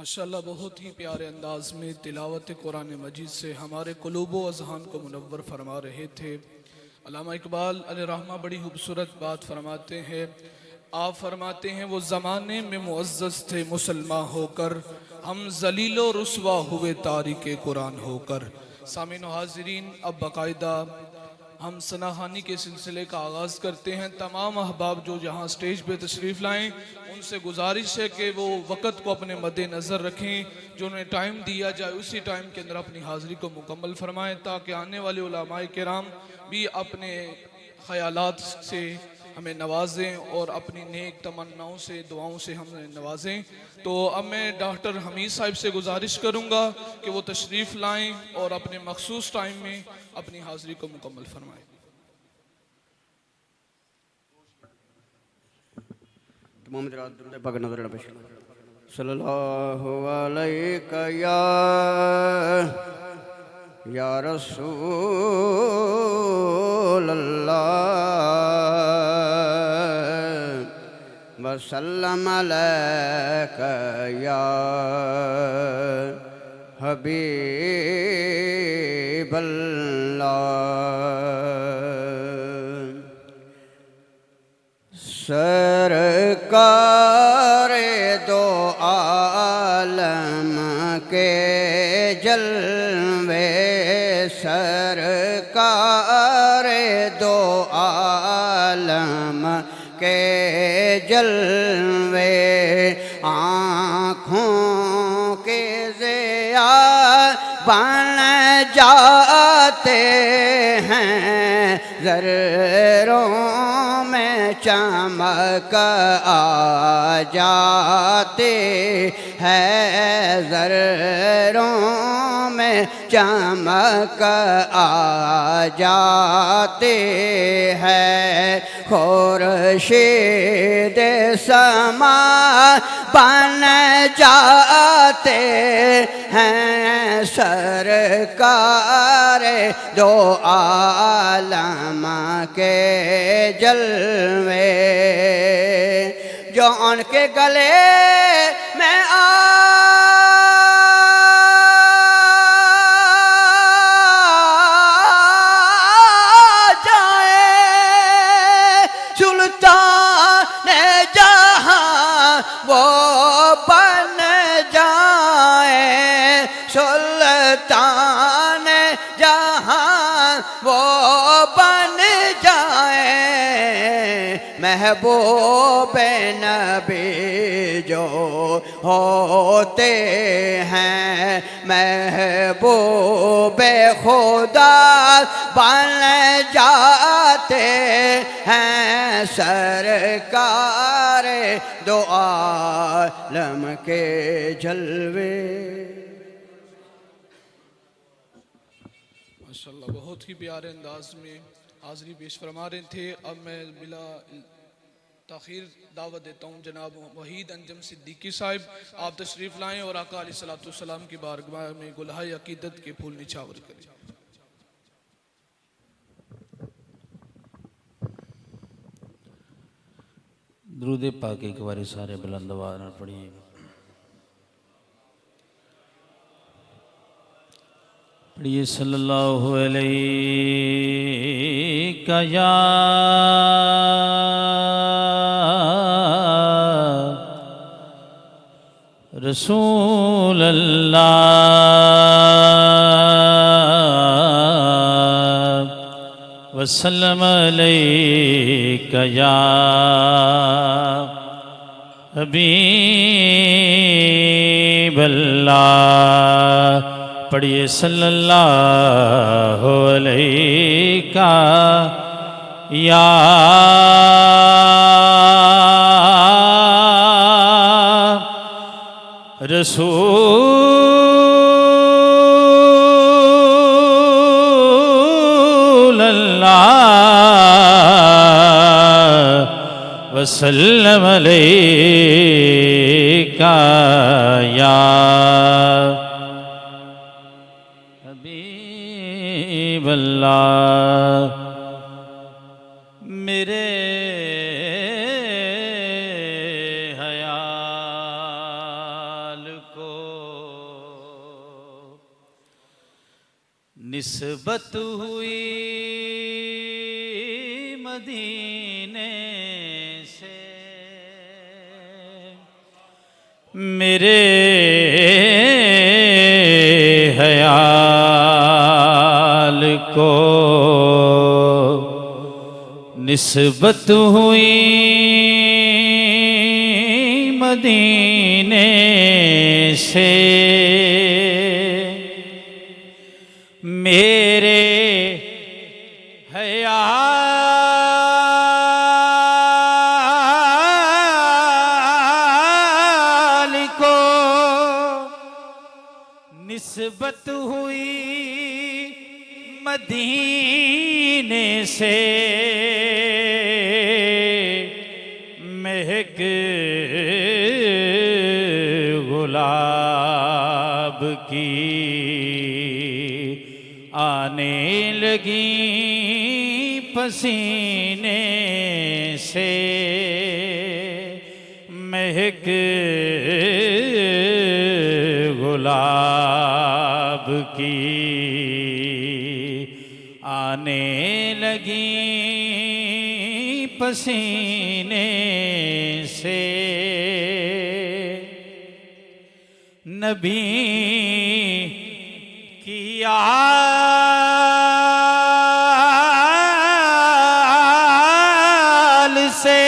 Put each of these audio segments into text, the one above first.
माशाअल्लाह बहुत ही प्यारे अंदाज में तिलावत कुरान मजीद से हमारे क़ुलूब व अज़हान को मुनव्वर फरमा रहे थे। अल्लामा इकबाल अलैहिर्रहमा बड़ी खूबसूरत बात फरमाते हैं। आप फरमाते हैं वो ज़माने में मुअज़्ज़ज़ थे मुसलमान होकर, हम ज़लीलो रुस्वा हुए तारिके कुरान होकर। सामीन व हाज़रीन, अब बाकायदा हम सनाहानी के सिलसिले का आगाज़ करते हैं। तमाम अहबाब जो जहाँ स्टेज पे तशरीफ़ लाएँ, उनसे गुजारिश है कि वो वक़्त को अपने मद्देनज़र रखें। जो उन्हें टाइम दिया जाए उसी टाइम के अंदर अपनी हाज़िरी को मुकम्मल फरमाएँ, ताकि आने वाले उलमाए किराम भी अपने ख़यालात से हमें नवाजें और अपनी नेक तमन्नाओं से, दुआओं से हमें नवाजें। तो अब मैं डॉक्टर हमीद साहिब से गुजारिश करूँगा कि वो तशरीफ़ लाएँ और अपने मखसूस टाइम में अपनी हाज़िरी को मुकम्मल फरमाएँ। सल्लल्लाहु अलैहि या रसूल अल्लाह वसल्लम अलैका या हबीब अल्लाह। सरकार दो आलम के जलवे, सरकार दो आलम के जलवे, आँखों के ज़िया बन जाते हैं, ज़र्रों में चमक आ जाते हैं, ज़र्रों में में चमक आ जाते हैं, खुर्शीद समा बन जाते हैं सरकार दो आलम के जलवे, जो उनके गले में आ जाए सुल्तान जहां वो बन जाए, सुल्तान जहां वो बन जाए, महबूब नबी जो होते हैं महबूब खुदा बन जाते हैं सरकार दो आलम के जलवे। माशाल्लाह बहुत ही प्यारे अंदाज में हाज़री पेश फरमा रहे थे। अब मैं बिला ताख़ीर दावत देता हूँ जनाब वहीद अंजम सिद्दीकी साहिब, आप तशरीफ़ लाएँ और आका अलैहिस्सलाम की बारगाह में गुलहाए अकीदत के फूल निछावर करें। दरूद पाक एक बार सारे बुलंद आवाज़ नाल पढ़िए। पढ़िए सल्लल्लाहु अलैहि या रसूल अल्लाह वसल्लम अलैका या हबीब अल्लाह। पढ़िए सल्लल्लाहु अलैका या रसूल अल्लाह वसल्लम अलैका या हबीब अल्लाह। मेरे निस्बत हुई मदीने से, मेरे ख्याल को निस्बत हुई मदीने से, मेरे ख्याल को निस्बत हुई मदीने से, महक गुलाब की आने लगी पसीने से, महक गुलाब की आने लगी पसीने से। नबी की आल से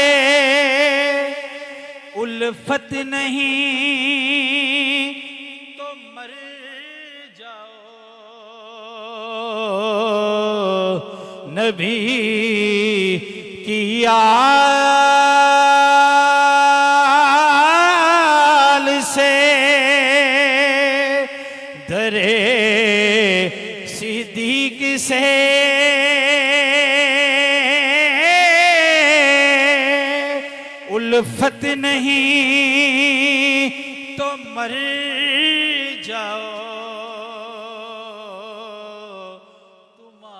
उल्फत नहीं तो मर जाओ, नबी की आल से दरे उल्फत नहीं तो मर जाओ, तुम्हारा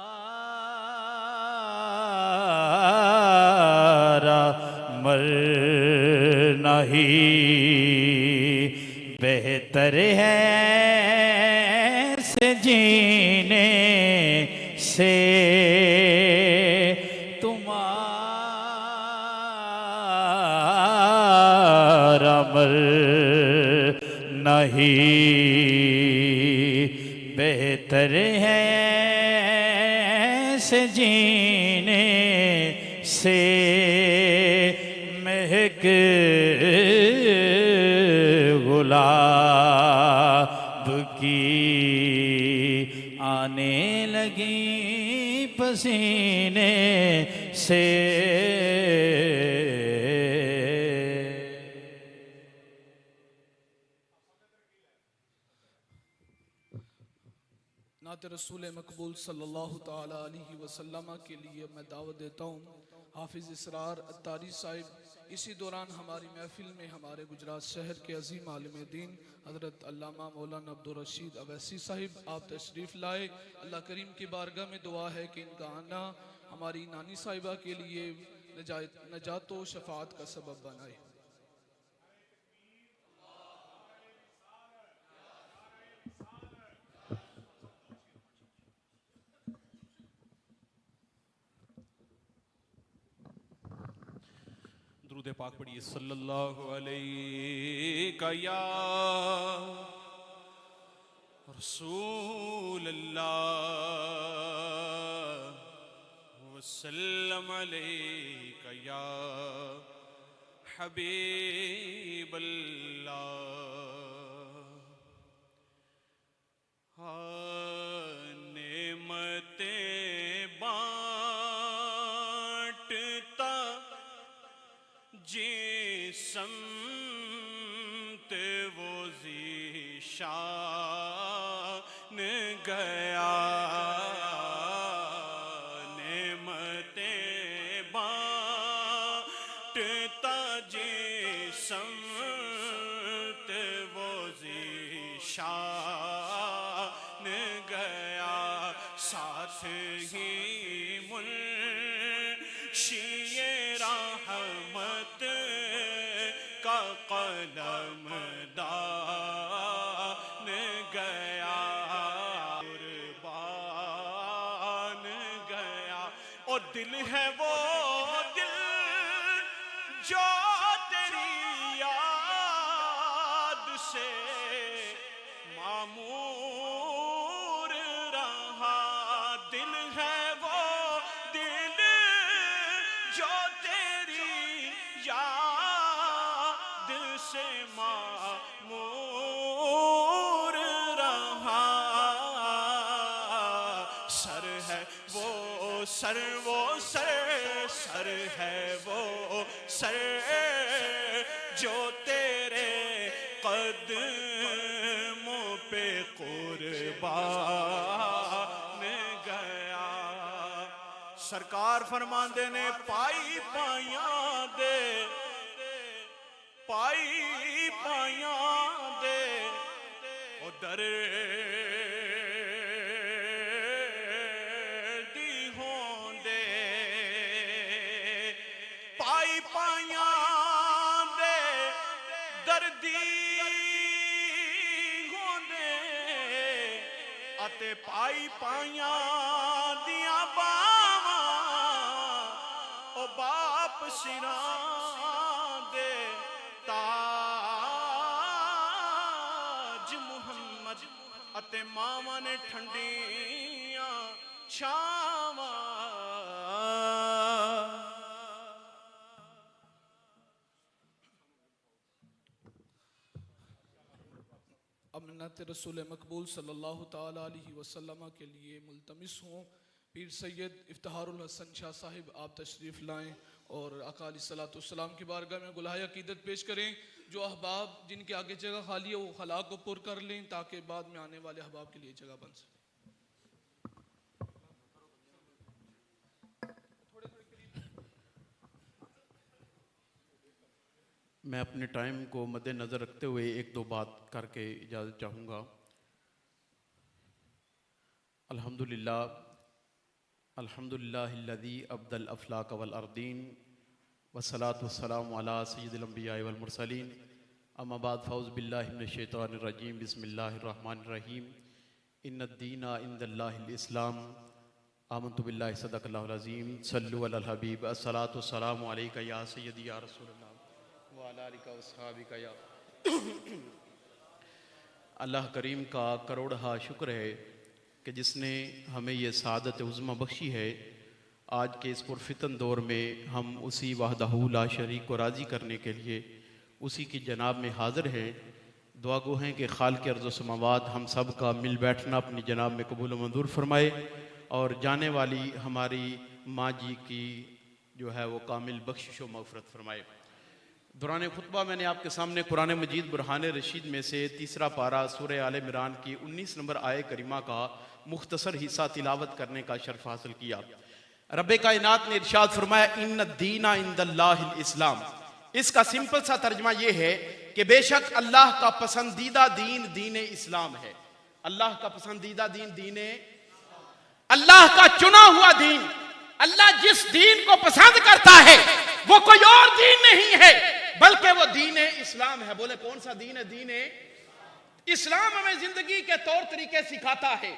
मरना ही बेहतर है से जीने से, तुम्हारा मरना ही बेहतर है से जीने से। महक गुलाब की आने लगी पसीने से। नात रसूल मकबूल सल्लल्लाहु ताला अलैहि वसल्लम के लिए मैं दावत देता हूँ। हाफिज़ इसरार अत्तारी साहिब इसी दौरान हमारी महफिल में हमारे गुजरात शहर के अजीम आलिम दीन हज़रत अल्लामा मौलाना अब्दुल रशीद अवैसी साहिब आप तशरीफ़ लाए। अल्लाह करीम की बारगाह में दुआ है कि इनका आना हमारी नानी साहिबा के लिए नजात व शफात का सबब बनाए। दुरूद पाक पढ़िए सल्लल्लाहु अलैहि या रसूल अल्लाह वसल्लम अलैका या हबीब अल्लाह। नेमतें बांटता जिसमत वो ज़ीशान गया। नेमतें बांटता जिसमत वो ज़ीशान गया। साथ ही मुंशिए रहमत का कलम दान गया। कुर्बान गया और दिल है वो दिल जो तेरी याद से मामूर रहा। दिल है वो दिल जो तेरी याद से मामूर रहा। सर है वो सर, वो सर, सर है वो सर जो तेरे कदमों पे कुर्बान गया। सरकार फरमांदे ने पाई पाइयां दे, पाई पाइयां दे उधर दी होंदे। पाई पाइयां दे दर्दी होंदे अते पाई पाइयां दियां बावां ओ बाप सिरां दे ताज मुहम्मद अते मावां ने ठंडियां छावां। अमनत रसूल मकबूल सल्लल्लाहु ताला अलैहि वसल्लम के लिए मुल्तमिस हूँ पीर सैयद इफ्तिखारुल हसन शाह साहिब आप तशरीफ़ लाएँ और आका अलैहिस्सलाम की बारगाह में गुलाह अकीदत पेश करें। जो अहबाब जिनके आगे जगह खाली है वो खला को पुर कर लें ताकि बाद में आने वाले अहबाब के लिए जगह बन सके। मैं अपने टाइम को मद्देनज़र रखते हुए एक दो बात करके इजाज़त चाहूँगा। अल्हम्दुलिल्लाहिल्लज़ी अब्दल अफ़लाक वल अर्दीन वस्सलातु वस्सलामु अला सय्यिदिल अंबिया वल मुरसलीन अम्मा बाद फ़ऊज़ु बिल्लाहि मिनश शैतानिर रजीम बिस्मिल्लाहिर रहमानिर रहीम इन्नद-दीना इंदल्लाहिल इस्लाम आमन्तु बिल्लाहि सदक़ल्लाहुल अज़ीम सल्लु अलल हबीब अस्सलातु वस्सलामु अलैका या सय्यदी या रसूलल्लाह व अला आलिका व अस्हाबिका या अल्लाह करीम का करोड़हा शुक्र है कि जिसने हमें ये सादत उज़्मा बख्शी है। आज के इस पुरफितन दौर में हम उसी वहदहू ला शरीक को राज़ी करने के लिए उसी की जनाब में हाज़िर हैं। दुआ गो हैं कि खालिक़ अर्ज़ व समावात हम सब का मिल बैठना अपनी जनाब में कबूल मंजूर फरमाए और जाने वाली हमारी माँ जी की जो है वो कामिल बख्शिश व मग़फ़िरत फरमाए। दौरान खुतबा मैंने आपके सामने कुरान मजीद बुरहान रशीद में से तीसरा पारा सूरह आल इमरान की 19 नंबर आय करीमा का मुख्तसर हिस्सा तिलावत करने का शर्फ हासिल किया। रब्बे कायनात ने इरशाद फरमाया इन्नद-दीना इंदल्लाहिल इस्लाम। इसका सिंपल सा तर्जमा यह है कि बेशक अल्लाह का पसंदीदा दीन दीन इस्लाम है। अल्लाह का पसंदीदा दीन दीन, अल्लाह का चुना हुआ दीन, अल्लाह जिस दीन को पसंद करता है वो कोई और दीन नहीं है बल्कि वो दीन इस्लाम है। बोले कौन सा दीन है? दीन इस्लाम हमें जिंदगी के तौर तरीके सिखाता है।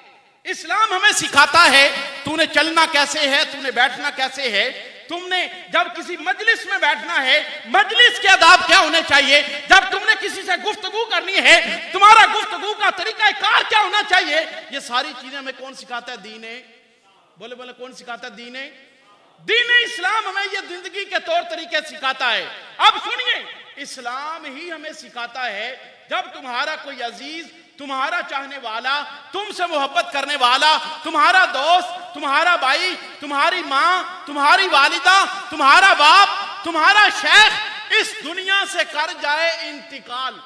इस्लाम हमें सिखाता है तूने चलना कैसे है, तूने बैठना कैसे है, तुमने जब किसी मजलिस में बैठना है मजलिस के आदाब क्या होने चाहिए, जब तुमने किसी से गुफ्तगू करनी है तुम्हारा गुफ्तगू का तरीका कार क्या होना चाहिए। ये सारी चीजें हमें कौन सिखाता है? दीन। बोले बोले कौन सिखाता है? दीन। दीन इस्लाम हमें ये जिंदगी के तौर तरीके सिखाता है। अब सुनिए, इस्लाम ही हमें सिखाता है जब तुम्हारा कोई अजीज, तुम्हारा चाहने वाला, तुमसे मोहब्बत करने वाला, तुम्हारा दोस्त, तुम्हारा भाई, तुम्हारी माँ, तुम्हारी वालिदा, तुम्हारा बाप, तुम्हारा शेख इस दुनिया से कर जाए इंतकाल।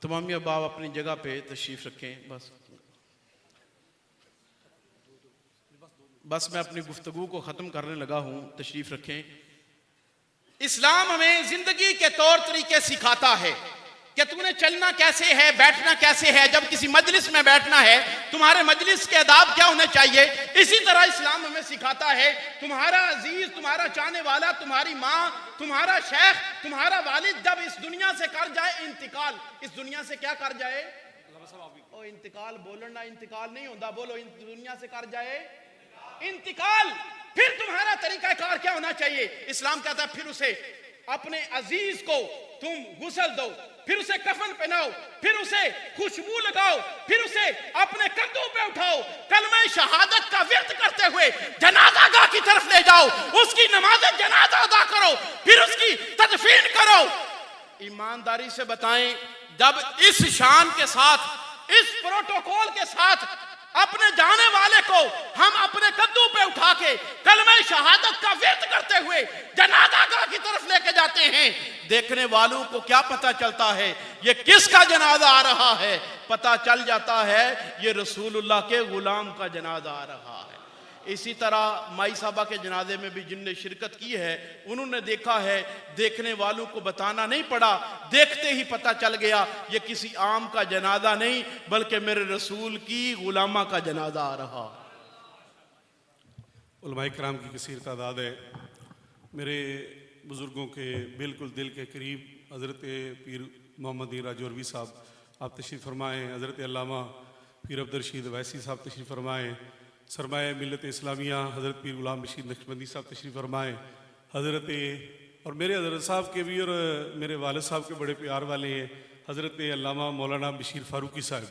तमामी अहबाब अपनी जगह पे तशरीफ रखें। बस मैं अपनी गुफ्तगू को ख़त्म करने लगा हूं, तशरीफ रखें। इस्लाम हमें जिंदगी के तौर तरीके सिखाता है कि तूने चलना कैसे है, बैठना कैसे है, जब किसी मजलिस में बैठना है तुम्हारे मजलिस के आदाब क्या होने चाहिए। इसी तरह इस्लाम हमें सिखाता है तुम्हारा अजीज, तुम्हारा चाहने वाला, तुम्हारी माँ, तुम्हारा शेख, तुम्हारा वालिद जब इस दुनिया से कर जाए इंतकाल, इस दुनिया से क्या कर जाए? ओ इंतकाल बोलना, इंतकाल नहीं होता, बोलो इस दुनिया से कर जाए इंतकाल। फिर तुम्हारा तरीका कार क्या होना चाहिए? इस्लाम कहता है फिर उसे अपने अजीज को तुम गुस्ल दो, फिर उसे कफन पहनाओ, फिर उसे खुशबू लगाओ, फिर उसे अपने कंधों पे उठाओ, कलमे शहादत का विर्द करते हुए जनाज़ागाह की तरफ ले जाओ, उसकी नमाज जनाजा अदा करो, फिर उसकी तदफीन करो। ईमानदारी से बताएं, जब इस शान के साथ, इस प्रोटोकॉल के साथ अपने जाने वाले को हम अपने कद्दू पे उठा के कलमे शहादत का विर्द करते हुए जनाज़ागाह की तरफ लेके जाते हैं, देखने वालों को क्या पता चलता है ये किसका जनाजा आ रहा है? पता चल जाता है ये रसूलुल्लाह के गुलाम का जनाजा आ रहा है। इसी तरह माई साहबा के जनाजे में भी जिनने शिरकत की है उन्होंने देखा है, देखने वालों को बताना नहीं पड़ा, देखते ही पता चल गया ये किसी आम का जनाजा नहीं बल्कि मेरे रसूल की गुलामा का जनाजा आ रहा। उलमाए किराम की कसीर तादाद है। मेरे बुज़ुर्गों के बिल्कुल दिल के करीब हज़रत पीर मोहम्मद राजौरवी साहब आप तशरीफ़ फरमाएँ, हज़रत अल्लामा पीर अब्दुल रशीद वैसी साहब तशरीफ़ फरमाएँ, सरमाए मिल्लत इस्लामिया हज़रत पीर गुलाम बशीर नक्शबंदी साहब तशरीफ़ फरमाएँ, हज़रत और मेरे हज़रत साहब के भी और मेरे वालिद साहब के बड़े प्यार वाले हैं हज़रत अल्लामा मौलाना बशीर फ़ारूकी साहब,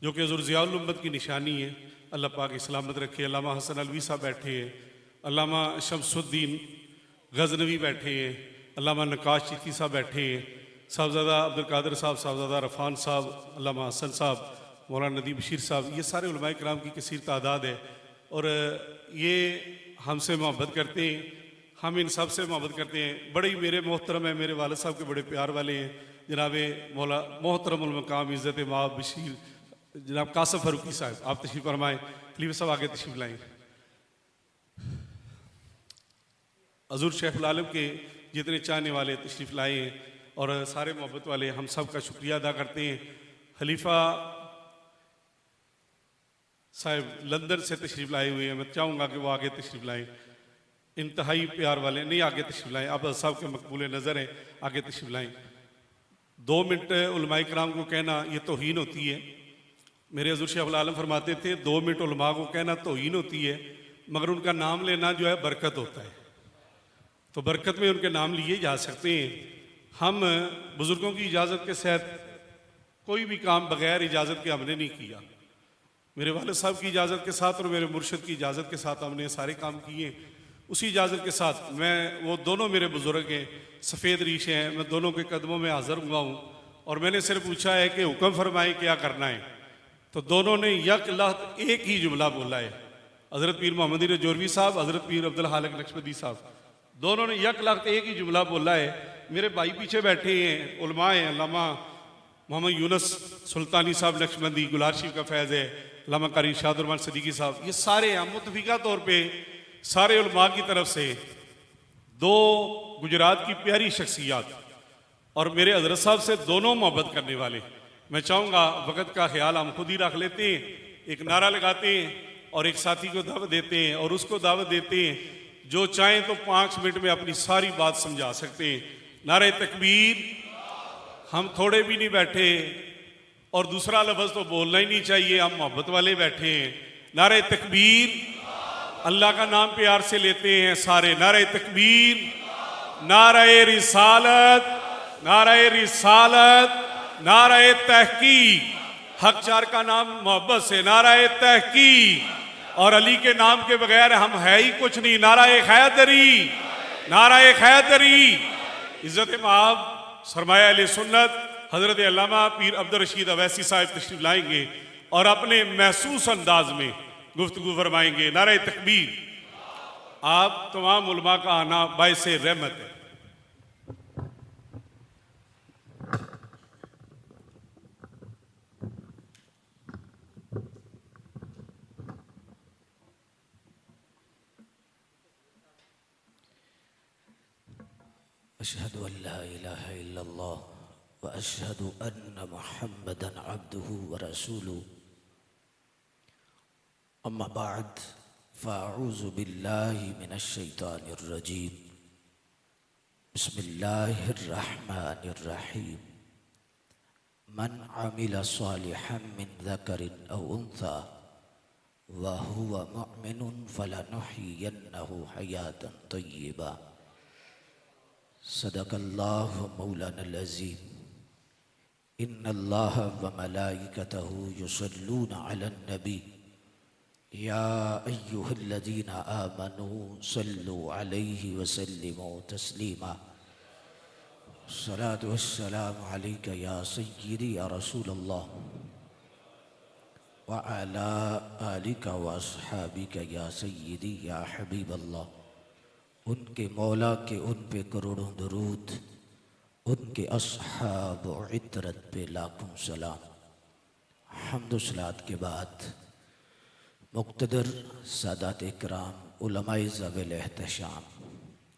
जो कि हुज़ूर ज़ियाउल उम्मत की निशानी है। अल्लाह पाक सलामत रखे। अल्लामा हसन अलवी साहब बैठे हैं, अल्लामा शमसुद्दीन गज़नवी बैठे हैं, अल्लामा नकाश चिश्ती साहब बैठे हैं, साहबज़ादा अब्दुल कादिर साहब, साहबज़ादा रफ़ान साहब, अल्लामा हसन साहब, मौलाना नदीम बशीर साहब, ये सारे उलमाए किराम की कसीर तादाद है और ये हमसे मोहब्बत करते हैं। हम इन सब से मोहब्बत करते हैं। बड़े ही मेरे मोहतरम हैं, मेरे वालिद साहब के बड़े प्यार वाले हैं जनाब मौला मोहतरम उल मकाम इज़्ज़त माँ बशीर जनाब कासिम फ़ारूकी साहब, आप तशरीफ़ फरमाएँ। खलीफा साहब आगे तशरीफ़ लाएँ। हज़ूर शेखुल आलम के जितने चाहने वाले तशरीफ़ लाए हैं और सारे मोहब्बत वाले, हम सब का शुक्रिया अदा करते हैं। खलीफा साहब लंदन से तशरीफ़ लाए हुए हैं, मैं चाहूँगा कि वो आगे तशरीफ़ लाएँ। इंतहाई प्यार वाले, नहीं आगे तशरीफ़ लाएँ, आप साहब के मकबूल नज़र हैं, आगे तशरीफ़ लाएँ। 2 मिनट उलमाए किराम को कहना ये तौहीन होती है। मेरे हज़ूर शेखुल आलम फरमाते थे 2 मिनट उलमा को कहना तौहीन होती है, मगर उनका नाम लेना जो है बरकत होता है, तो बरकत में उनके नाम लिए जा सकते हैं। हम बुज़ुर्गों की इजाज़त के साथ कोई भी काम बग़ैर इजाज़त के हमने नहीं किया। मेरे वालिद साहब की इजाज़त के साथ और मेरे मुर्शिद की इजाज़त के साथ हमने सारे काम किए। उसी इजाज़त के साथ मैं, वो दोनों मेरे बुज़ुर्ग हैं, सफ़ेद रीश हैं, मैं दोनों के कदमों में हाज़िर हुआ हूँ और मैंने सिर्फ पूछा है कि हुक्म फरमाएं क्या करना है, तो दोनों ने यक लख्त एक ही जुमला बोला है। हज़रत पीर मोहम्मद रजौरवी साहब, हज़रत पीर अब्दुल हालिक नक्शबंदी साहब, दोनों ने यक लख्त एक ही जुमला बोला है। मेरे भाई पीछे बैठे हैं, उलमा हैं, अल्लामा मोहम्मद यूनुस सुल्तानी साहब नक्शबंदी, गुलार शरीफ का फैज़ है, अल्लामा कारी शाहरुमान सदीकी साहब, ये सारे हम मुतफ़िका तौर पे सारे उलमा की तरफ से 2 गुजरात की प्यारी शख्सियात और मेरे हज़रत साहब से दोनों मोहब्बत करने वाले। मैं चाहूँगा वक़्त का ख्याल हम खुद ही रख लेते हैं, एक नारा लगाते हैं और एक साथी को दावत देते हैं और उसको दावत देते हैं, जो चाहें तो 5 मिनट में अपनी सारी बात समझा सकते हैं। नारे तकबीर, हम थोड़े भी नहीं बैठे और दूसरा लफ्ज़ तो बोलना ही नहीं चाहिए, हम मोहब्बत वाले बैठे हैं। नारे तकबीर, अल्लाह का नाम प्यार से लेते हैं सारे। नारे तकबीर, नारे रिसालत, नारे रिसालत, नारे तहकीक, हक चार का नाम मोहब्बत से, नारे तहकीक, और अली के नाम के बगैर हम है ही कुछ नहीं। नारे खैदरी, नारे खैदरी। इज़्ज़त माब सरमाया अहले सुन्नत हज़रत अल्लामा पीर अब्दुल रशीद अवैसी साहब तशरीफ़ लाएंगे और अपने महसूस अंदाज में गुफ्तगू फरमाएंगे। नारे तकबीर। आप तमाम उलमा का आना बाइस रहमत है। अशहदु अल्ला इलाहा इल्लल्लाह व अशहदु अन्ना मुहम्मदन अब्दुहु व रसूलुहु। अम्मा बाद फ़अऊज़ु बिल्लाहि मिनश शैतानिर रजीम। बिस्मिल्लाहिर रहमानिर रहीम। मन अमिला सालिहन मिन ज़करिन औ उन्सा व हुवा मुअमिनुन फलनुहयियन्नहु हयातन तय्यिबा। सदक़ल्लाहु मौलानल अज़ीम। इन्नल्लाह व मलाइकतहु युसल्लूना अलन नबी या अय्युहल्लज़ीना आमनू सल्लु अलैहि व सल्लिमू तस्लीमा। सलातु वस्सलामु अलैका या सय्यिदी या रसूलल्लाह व अला आलिका व अस्हाबिका या सय्यिदी या हबीबल्लाह। उनके मौला के उन पे करोड़ों दरूद, उनके अस्हाब और इतरत पे लाखों सलाम। हम्द सलात के बाद मुक़्तदर सादात इकराम, उलमाए ज़ाविल एहतशाम,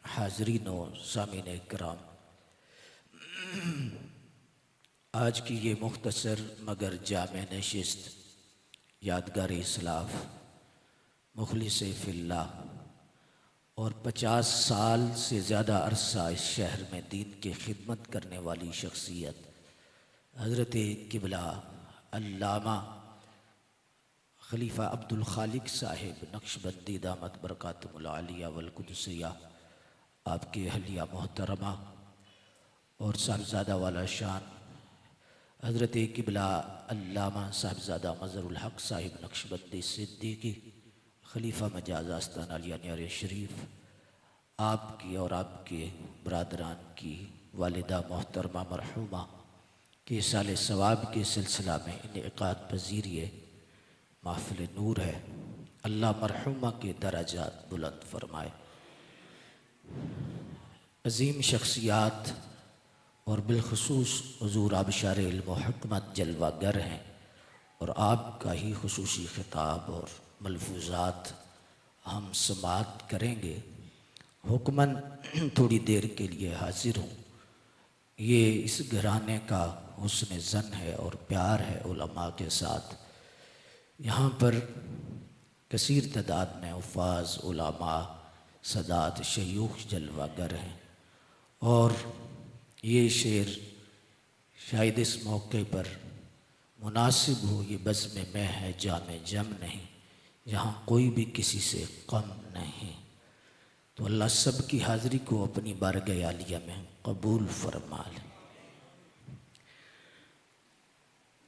हाज़रीन व सामीन इकराम, आज की ये मुख्तसर मगर जामे नशिस्त यादगार इस्लाफ मुखलिस फिल्लाह और 50 साल से ज़्यादा अरसा इस शहर में दीन की खिदमत करने वाली शख्सियत हज़रत क़िबला अल्लामा खलीफा अब्दुल खालिक साहिब नक्शबंदी दामत बरकातुहुल आलिया वल कुदसिया, आपके अहलिया मोहतरमा और साहबजादा वाला शान हज़रत क़िबला अल्लामा साहबजादा मज़हरुल हक़ साहिब नक्शबंदी सिद्दीकी खलीफा मजाज आस्तान आलिया न्यारे शरीफ, आपकी और आपके बरादरान की वालिदा मोहतरमा मरहूमा के साल सवाब के सिलसिला में इनेकाद पजीरिए महफ़िल नूर है। अल्लाह मरहूमा के दराजात बुलंद फरमाए। अजीम शख्सियात और बिलखसूस हुजूर आबशार इल्म व हिकमत जलवागर हैं और आपका ही खुसूसी खिताब और मलफूज़ात हम समात करेंगे। हुक्मन थोड़ी देर के लिए हाजिर हूँ। ये इस घराने का हुस्न ज़न है और प्यार है उलमा के साथ। यहाँ पर कसीर तादाद में उफ़ाज़, उलमा, सदात, शयूख जलवागर हैं और ये शेर शायद इस मौके पर मुनासिब हो। ये बज़्म में है जामे जम नहीं, यहाँ कोई भी किसी से कम नहीं। तो अल्लाह सब की हाज़िरी को अपनी बारगाह आलिया में कबूल फरमा ले।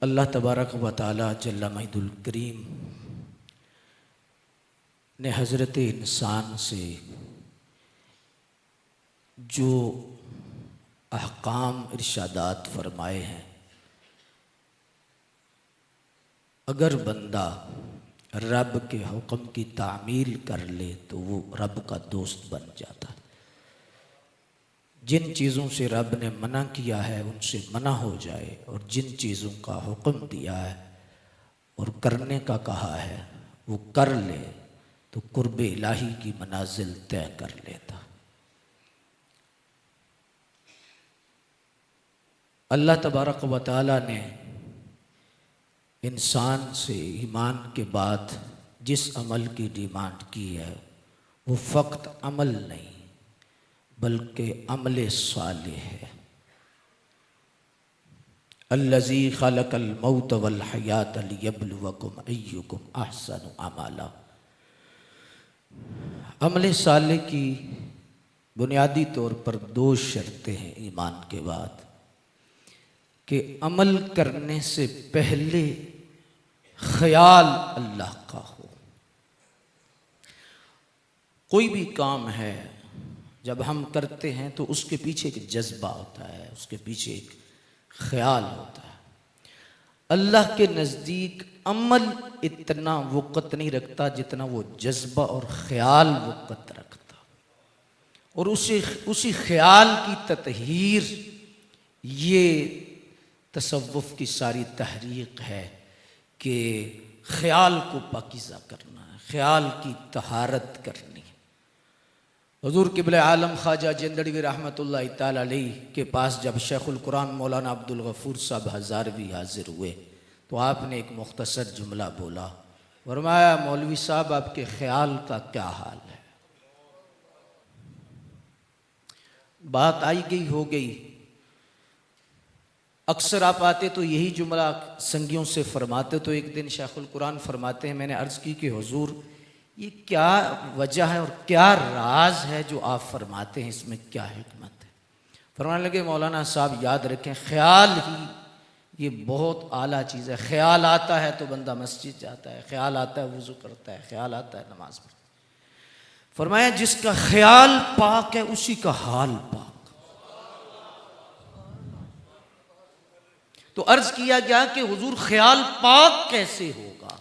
अल्लाह तबारक व तआला जल्ला मजदुल करीम ने हज़रत इंसान से जो अहकाम इरशादात फरमाए हैं, अगर बंदा रब के हुक्म की तामील कर ले तो वो रब का दोस्त बन जाता है। जिन चीज़ों से रब ने मना किया है उनसे मना हो जाए और जिन चीज़ों का हुक्म दिया है और करने का कहा है वो कर ले तो कुर्ब इलाही की मनाजिल तय कर लेता। अल्लाह तबारक व तआला ने इंसान से ईमान के बाद जिस अमल की डिमांड की है वो फ़क़्त अमल नहीं बल्कि अमल सालिह है। अल्लज़ी खलक़ल मौत वल हयात लियब्लुवकुम अय्युकुम अहसनु अमला। अमल सालिह की बुनियादी तौर पर दो शर्तें हैं ईमान के बाद कि अमल करने से पहले ख्याल अल्लाह का हो। कोई भी काम है जब हम करते हैं तो उसके पीछे एक जज्बा होता है, उसके पीछे एक ख्याल होता है। अल्लाह के नज़दीक अमल इतना वक़्त नहीं रखता जितना वो जज्बा और ख्याल वक़्त रखता। और उसी ख्याल की ततहीर ये तसव्वुफ़ की सारी तहरीक है कि ख्याल को पाकीज़ा करना है, ख्याल की तहारत करनी है। हुज़ूर क़िबला आलम ख्वाजा जिंदड़वी रहमतुल्लाह तआला अलैह के पास जब शेखुल कुरान मौलाना अब्दुल गफ़ूर साहब हज़ारवी हाजिर हुए तो आपने एक मुख्तसर जुमला बोला, फरमाया मौलवी साहब आपके ख्याल का क्या हाल है। बात आई गई हो गई। अक्सर आप आते तो यही जुमला संगियों से फरमाते। तो एक दिन शेखुल कुरान फरमाते हैं, मैंने अर्ज़ की कि हुजूर ये क्या वजह है और क्या राज है जो आप फरमाते हैं, इसमें क्या हिकमत है। फरमाने लगे मौलाना साहब याद रखें ख्याल ही ये बहुत आला चीज़ है। ख्याल आता है तो बंदा मस्जिद जाता है, ख्याल आता है वज़ू करता है, ख्याल आता है नमाज पढ़ता है। फरमाया जिसका ख्याल पाक है उसी का हाल पाक। तो अर्ज किया गया कि हुजूर ख्याल पाक कैसे होगा,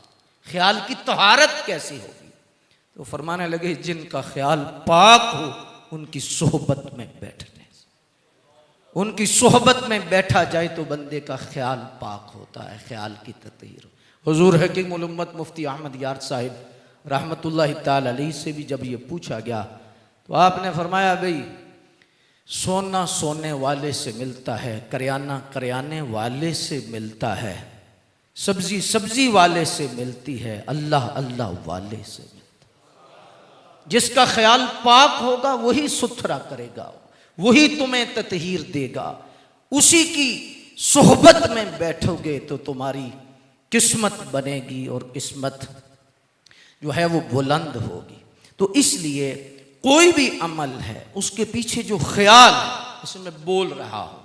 ख्याल की तहारत कैसे होगी। तो फरमाने लगे जिनका ख्याल पाक हो उनकी सोहबत में बैठने से, उनकी सोहबत में बैठा जाए तो बंदे का ख्याल पाक होता है, ख्याल की ततहीर। हुजूर हकीम उल उम्मत मुफ्ती अहमद यार साहिब रहमतुल्लाह ताला अलैह से भी जब ये पूछा गया तो आपने फरमाया भाई सोना सोने वाले से मिलता है, करियाना करियाने वाले से मिलता है, सब्जी सब्जी वाले से मिलती है, अल्लाह अल्लाह वाले से मिलता है। जिसका ख्याल पाक होगा वही सुथरा करेगा, वही तुम्हें ततहीर देगा। उसी की सोहबत में बैठोगे तो तुम्हारी किस्मत बनेगी और किस्मत जो है वो बुलंद होगी। तो इसलिए कोई भी अमल है उसके पीछे जो ख्याल है, जैसे मैं बोल रहा हूँ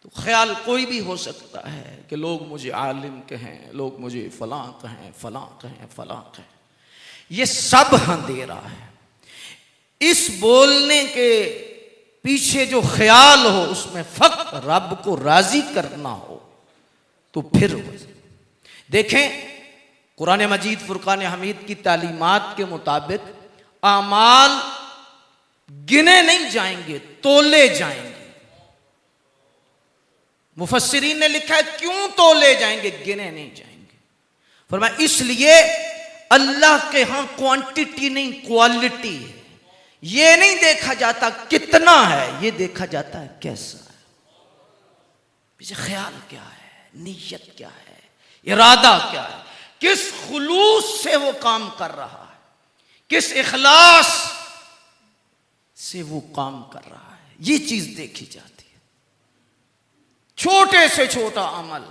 तो ख्याल कोई भी हो सकता है कि लोग मुझे आलिम कहें, लोग मुझे फलां कहें, फलां कहें, फलां कहें, ये सब अंधेरा है। इस बोलने के पीछे जो ख्याल हो उसमें फक्त रब को राजी करना हो तो फिर देखें कुरान मजीद फुरकान हमीद की तालीमात के मुताबिक आमाल गिने नहीं जाएंगे, तोले जाएंगे। मुफस्सिरीन ने लिखा है क्यों तोले जाएंगे, गिने नहीं जाएंगे। फरमाया इसलिए अल्लाह के यहां क्वांटिटी नहीं क्वालिटी है। ये नहीं देखा जाता कितना है, ये देखा जाता है कैसा है, पीछे ख्याल क्या है, नीयत क्या है, इरादा क्या है, किस खुलूस से वो काम कर रहा है, किस इखलास से वो काम कर रहा है, ये चीज देखी जाती है। छोटे से छोटा अमल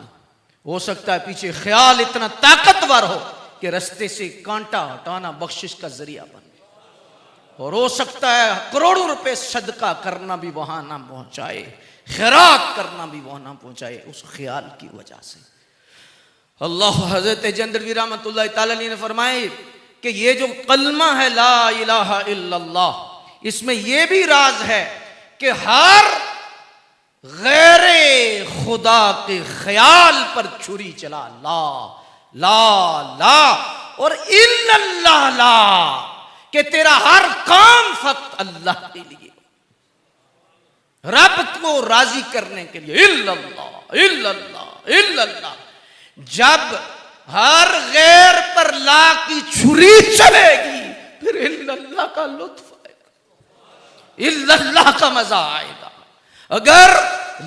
हो सकता है पीछे ख्याल इतना ताकतवर हो कि रास्ते से कांटा हटाना बख्शिश का जरिया बने, और हो सकता है करोड़ों रुपए सदका करना भी वहां ना पहुंचाए, खैरात करना भी वहां ना पहुंचाए, उस ख्याल की वजह से। अल्लाह हजरत जंदरवी रहमतुल्लाह तआला अलैहि ने फरमाए कि ये जो कलमा है ला इलाहा इल्लल्लाह, इसमें यह भी राज है कि हर गैरे खुदा के ख्याल पर छुरी चला, ला ला ला और इल्लल्लाह ला, कि तेरा हर काम फक्त अल्लाह के लिए, रब को राजी करने के लिए, इल्लल्लाह इल्लल्लाह इल्लल्लाह। जब हर गैर पर ला की छुरी चलेगी फिर इल्लल्लाह का लुत्फ आएगा, इल्लल्लाह का मजा आएगा। अगर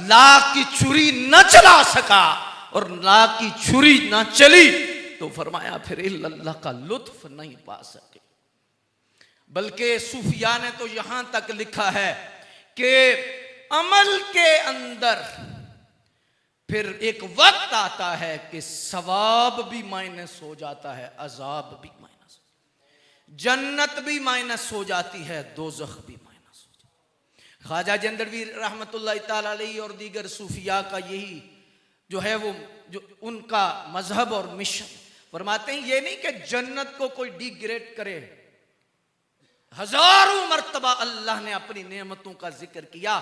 ला की छुरी न चला सका और ला की छुरी न चली तो फरमाया फिर इल्लल्लाह का लुत्फ नहीं पा सके। बल्कि सूफिया ने तो यहां तक लिखा है कि अमल के अंदर फिर एक वक्त आता है कि सवाब भी माइनस हो जाता है, अजाब भी माइनस, जन्नत भी माइनस हो जाती है, दोज़ख भी माइनस हो जाती है। ख्वाजा जंदरवी रहमतुल्लाह तआला अलैहि और दीगर सूफिया का यही जो है वो जो उनका मजहब और मिशन, फरमाते हैं ये नहीं कि जन्नत को कोई डिग्रेड करे, हजारों मर्तबा अल्लाह ने अपनी नेमतों का जिक्र किया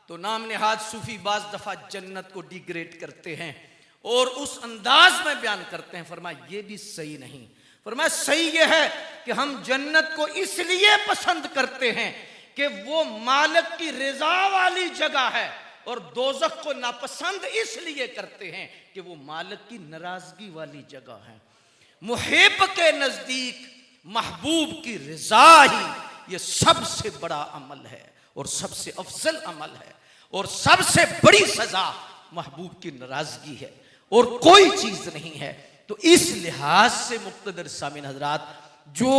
तो नाम नेहाद सूफी बाज दफा जन्नत को डिग्रेड करते हैं और उस अंदाज में बयान करते हैं। फरमाया ये भी सही नहीं, फरमाया सही ये है कि हम जन्नत को इसलिए पसंद करते हैं कि वो मालिक की रिजा वाली जगह है, और दोज़ख को नापसंद इसलिए करते हैं कि वो मालिक की नाराजगी वाली जगह है। मुहिब के नजदीक महबूब की रिजा ही ये सबसे बड़ा अमल है और सबसे अफजल अमल है, और सबसे बड़ी सजा महबूब की नाराजगी है और कोई चीज नहीं है। तो इस लिहाज से मुक्तदर सामिन हजरात, जो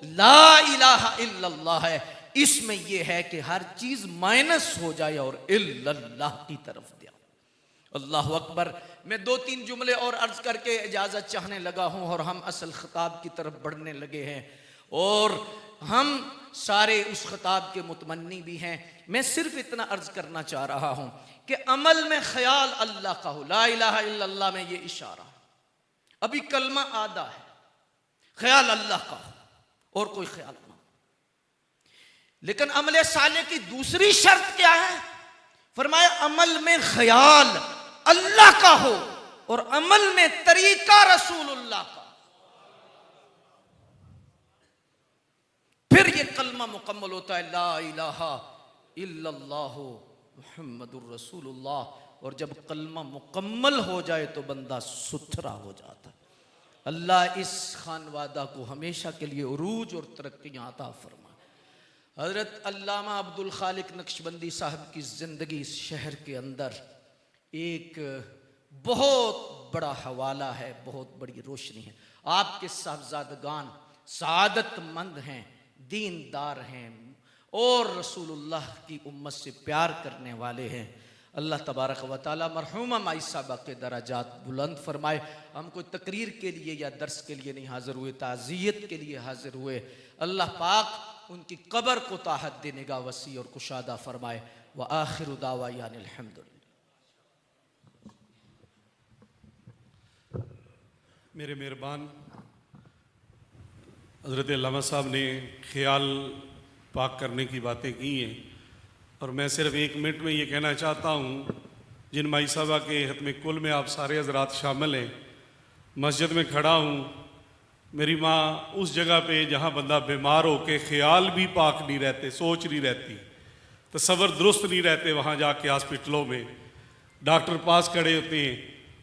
ला इलाहा इल्लल्लाह है इसमें यह है कि हर चीज माइनस हो जाए और इल्लल्लाह की तरफ दिया। अल्लाह अकबर। मैं 2-3 जुमले और अर्ज करके इजाजत चाहने लगा हूं और हम असल खिताब की तरफ बढ़ने लगे हैं, और हम सारे उस खिताब के मुतमन्नी भी हैं। मैं सिर्फ इतना अर्ज करना चाह रहा हूं कि अमल में ख्याल अल्लाह का हो, ला इलाहा इल्लल्लाह में ये इशारा, अभी कलमा आधा है, ख्याल अल्लाह का हो और कोई ख्याल ना। लेकिन अमल साले की दूसरी शर्त क्या है? फरमाया अमल में ख्याल अल्लाह का हो और अमल में तरीका रसूलुल्लाह का, फिर ये कलमा मुकम्मल होता है, ला इलाहा इल्लल्लाह मुहम्मदुर रसूलुल्लाह। और जब कलमा मुकम्मल हो जाए तो बंदा सुथरा हो जाता है। अल्लाह इस खानवादा को हमेशा के लिए उरूज और तरक्कियां अता फरमाए। हजरत अल्लामा अब्दुल खालिक नक्शबंदी साहब की जिंदगी इस शहर के अंदर एक बहुत बड़ा हवाला है, बहुत बड़ी रोशनी है। आपके साहबजादगान सआदतमंद हैं, दीनदार हैं और रसूलुल्लाह की उम्मत से प्यार करने वाले हैं। अल्लाह तबारक व तआला मरहूमा माई साहबा के दराजात बुलंद फरमाए। हम कोई तकरीर के लिए या दर्स के लिए नहीं हाजिर हुए, ताज़ियत के लिए हाजिर हुए। अल्लाह पाक उनकी कब्र को ताहत देने का वसी और कुशादा फरमाए। व आखिरु दावाना अल्हम्दुलिल्लाह। मेरे मेहरबान हज़रत अल्लामा साहब ने ख्याल पाक करने की बातें की हैं, और मैं सिर्फ 1 मिनट में ये कहना चाहता हूँ, जिन माई साहबा के खत्म कुल में आप सारे हजरात शामिल हैं, मस्जिद में खड़ा हूँ। मेरी माँ उस जगह पे जहाँ बंदा बीमार हो के ख्याल भी पाक नहीं रहते, सोच नहीं रहती, तसव्वुर दुरुस्त नहीं रहते वहाँ जाके हॉस्पिटलों में। डॉक्टर पास खड़े होते हैं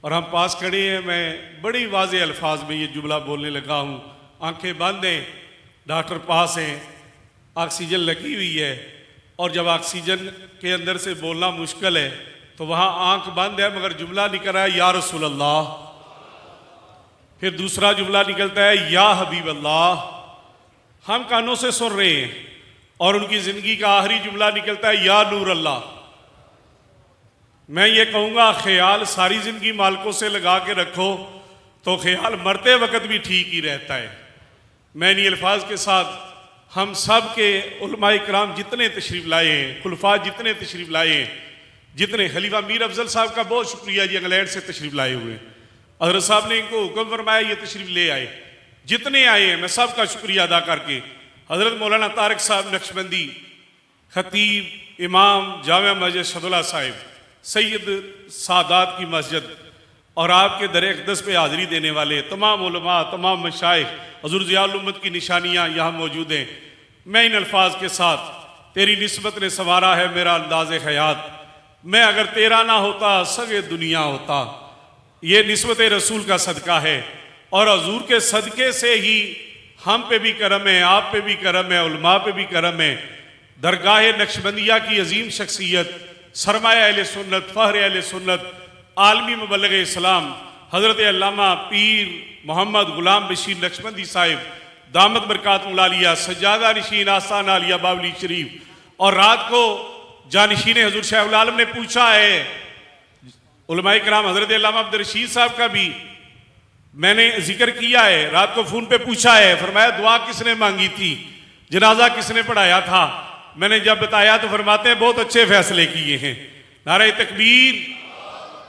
और हम पास खड़े हैं। मैं बड़ी वाज़ेह अल्फाज में ये जुमला बोलने लगा हूँ, आंखें बंद हैं, डॉक्टर पास हैं, ऑक्सीजन लगी हुई है, और जब ऑक्सीजन के अंदर से बोलना मुश्किल है तो वहाँ आंख बंद है मगर जुमला निकल रहा है या रसूल अल्लाह। फिर दूसरा जुमला निकलता है या हबीब अल्लाह। हम कानों से सुन रहे हैं और उनकी ज़िंदगी का आखिरी जुमला निकलता है या नूर अल्लाह। मैं ये कहूँगा ख्याल सारी ज़िंदगी मालिकों से लगा के रखो तो ख्याल मरते वक्त भी ठीक ही रहता है। मैं इन अल्फाज के साथ हम सब के उलमाए किराम जितने तशरीफ़ लाए हैं, खुलफा जितने तशरीफ़ लाए हैं, जितने खलीफा मीर अफजल साहब का बहुत शुक्रिया जी, इंग्लैंड से तशरीफ़ लाए हुए। हज़रत साहब ने इनको हुक्म फरमाया ये तशरीफ़ ले आए, जितने आए हैं मैं सब का शुक्रिया अदा करके, हज़रत मौलाना तारिक साहब नक्शबंदी, खतीब इमाम जामिया मस्जिद शहदुल्लाह साहिब, सैयद सादात की मस्जिद और आपके दर अक़दस पे हाज़िरी देने वाले तमाम उलमा, तमाम मशाइख, हुज़ूर ज़ियाउल उम्मत की निशानियाँ यहाँ मौजूद हैं। मैं इन अल्फाज के साथ तेरी निस्बत ने संवारा है मेरा अंदाज़ हयात, मैं अगर तेरा ना होता सगे दुनिया होता। ये निस्बत रसूल का सदका है और हुज़ूर के सदक़े से ही हम पे भी करम है, आप पे भी करम है, उलमा पे भी करम है। दरगाह नक्शबंदिया की अजीम शख्सियत, सरमाया अहले सुन्नत, फ़हर अहले सुन्नत, आलमी मुबल्लिग़ इस्लाम हज़रत अल्लामा पीर मोहम्मद गुलाम बशीर नक्शबंदी साहिब दामत बरकातुहुल आलिया, सज्जादा नशीन आस्तान आलिया बावली शरीफ। और रात को जानशीन हज़ूर शाह आलम ने पूछा है, उलमाए किराम हज़रत अल्लामा अब्दुल रशीद साहब का भी मैंने जिक्र किया है, रात को फ़ोन पे पूछा है, फरमाया दुआ किसने मांगी थी, जनाजा किसने पढ़ाया था। मैंने जब बताया तो फरमाते हैं बहुत अच्छे फैसले किए हैं। नारे तकबीर।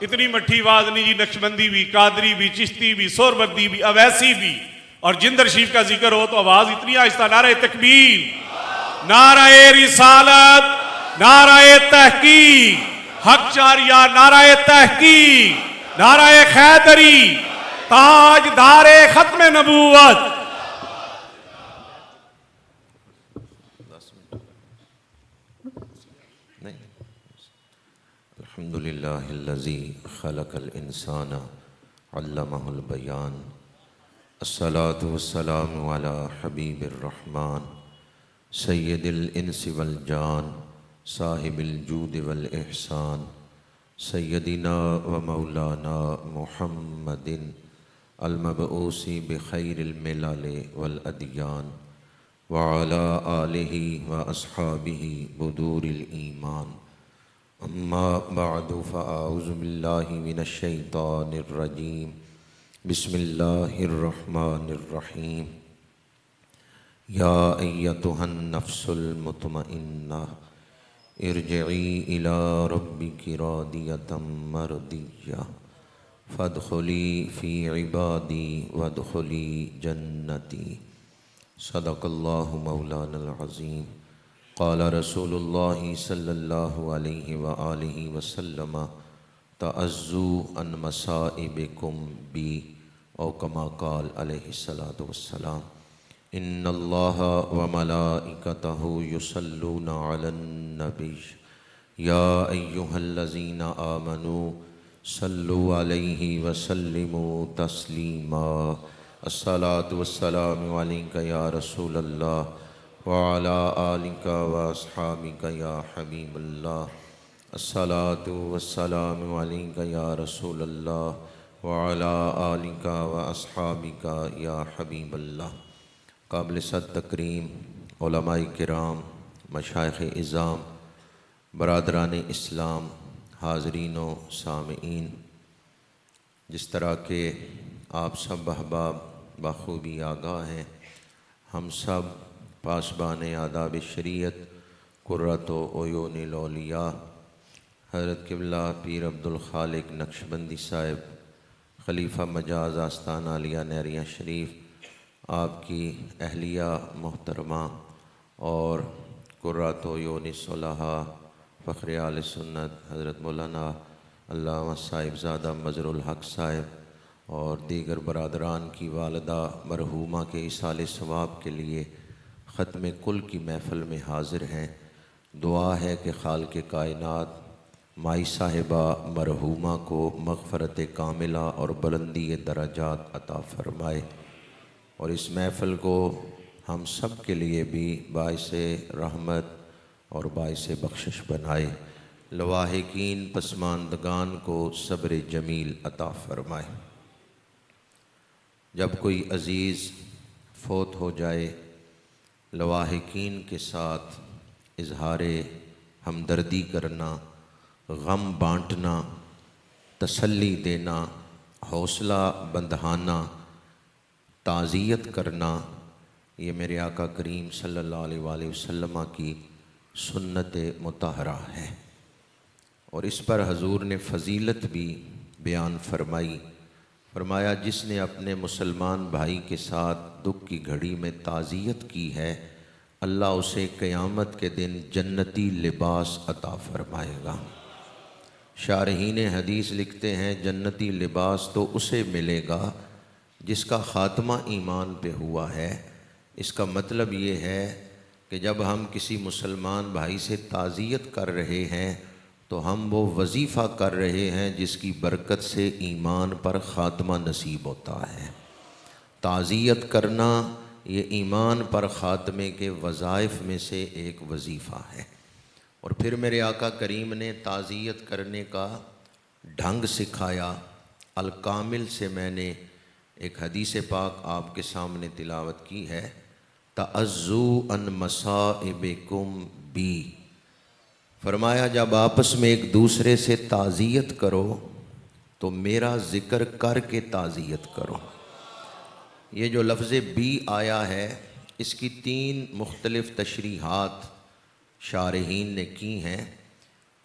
इतनी मट्ठी आवाज नहीं जी, नक्शबंदी भी, कादरी भी, चिश्ती भी, सोरबर्दी भी, अवैसी भी, और जिंदर शरीफ का जिक्र हो तो आवाज इतनी आहिस्ता। नारे तकबीर, नारे रिसालत, नारे तहकीक, हक चारिया, नारे तहकीक, नारे खैदरी, ताजदारे खत्म नबूवत। अल्हम्दुलिल्लाहिल्लज़ी खलक़ल इंसाना अल्लमहुल बयान, अस्सलातु वस्सलामु अला हबीबिर रहमान, सय्यदिल इंसि वल जान, साहिबिल जूद वल इहसान, सय्यदिना व मौलाना मुहम्मदिन अल मबऊसी बिखैरिल मिलल वल अदियान व अला आलिहि व अस्हाबिहि बुदूरिल ईमान। अम्मा बअदु फ़अऊज़ु बिल्लाहि मिनश शैतानिर रजीम, बिस्मिल्लाहिर रहमानिर रहीम। या अय्यतुहन नफ्सुल मुतमइन्ना इरजिई इला रब्बिकी रादियतम मरदिय्या फदखुली फ़ी इबादी वदखुली जन्नती। सदक़ल्लाहु मौलानल अज़ीम। क़ाल रसूलुल्लाहि सल्लल्लाहु अलैहि व आलिहि वसल्लम तअज़्ज़ू अन मसाइबिकुम बी औ कमा क़ाल अलैहिस्सलातु वस्सलाम। इन्नल्लाहा व मलाइकतहु युसल्लूना अलन नबी या अय्युहल्लज़ीना आमनू सल्लु अलैहि व सल्लिमू तस्लीमा। अस्सलातु वस्सलामु अलैका या रसूलल्लाह व अला आलिका व अस्हाबिका या हबीबल्लाह। अस्सलातु वस्सलामु अलैका या रसूलल्लाह व अला आलिका व अस्हाबिका या हबीबल्लाह। काबिल सद तकरीम उलमाए किराम, मशाइख़ इज़ाम, बरादरान इस्लाम, हाज़रीन व सामीईन, जिस तरह के आप सब अहबाब बखूबी आगाह हैं, हम सब पासबान आदाब शरीयत कुर्रत उयूनिल औलिया हज़रत क़िबला पीर अब्दुल खालिक नक्शबंदी साहिब, खलीफा मजाज आस्तान आलिया नहरिया शरीफ, आपकी अहलिया मोहतरमा और कुर्रत उयूनिस सुलहा फ़ख्र आले सुन्नत हज़रत मौलाना अल्लामा साहिबज़ादा मज़रुल हक़ साहिब और दीगर बरादरान की वालदा मरहूमा के इसाले सवाब के लिए ख़त्म कुल की महफ़िल में हाज़िर हैं। दुआ है कि खालिक़ कायनात माई साहिबा मरहूमा को मग़फ़रत कामिला और बुलंदी दराजात अता फ़रमाए और इस महफ़िल को हम सब के लिए भी बाइसे रहमत और बाइसे बख्शिश बनाए। लवाहिकीन पसमानदगान को सब्र जमील अता फ़रमाए। जब कोई अज़ीज़ फ़ौत हो जाए, लवाहिकीन के साथ इज़हारे हमदर्दी करना, गम बांटना, तसल्ली देना, हौसला बंधाना, ताज़ियत करना, ये मेरे आका करीम सल्लल्लाहु अलैहि वसल्लम की सुन्नत मुतहरा है और इस पर हजूर ने फ़जीलत भी बयान फरमाई। फरमाया जिसने अपने मुसलमान भाई के साथ दुख की घड़ी में ताज़ियत की है, अल्लाह उसे क़यामत के दिन जन्नती लिबास अता फ़रमाएगा। शारहीन हदीस लिखते हैं जन्नती लिबास तो उसे मिलेगा जिसका ख़ात्मा ईमान पे हुआ है। इसका मतलब ये है कि जब हम किसी मुसलमान भाई से ताज़ियत कर रहे हैं तो हम वो वजीफ़ा कर रहे हैं जिसकी बरकत से ईमान पर ख़ात्मा नसीब होता है। ताज़ियत करना ये ईमान पर ख़ात्मे के वज़ाइफ में से एक वजीफ़ा है। और फिर मेरे आका करीम ने ताज़ियत करने का ढंग सिखाया। अल कामिल से मैंने एक हदीस पाक आपके सामने तिलावत की है, तअज़्ज़ू अन मसाइबिकुम बी। फरमाया जब आपस में एक दूसरे से ताज़ियत करो तो मेरा ज़िक्र करके ताज़ियत करो। ये जो लफ्ज़ बी आया है इसकी 3 मुख्तलिफ़ तशरीहात शारहीन ने की हैं।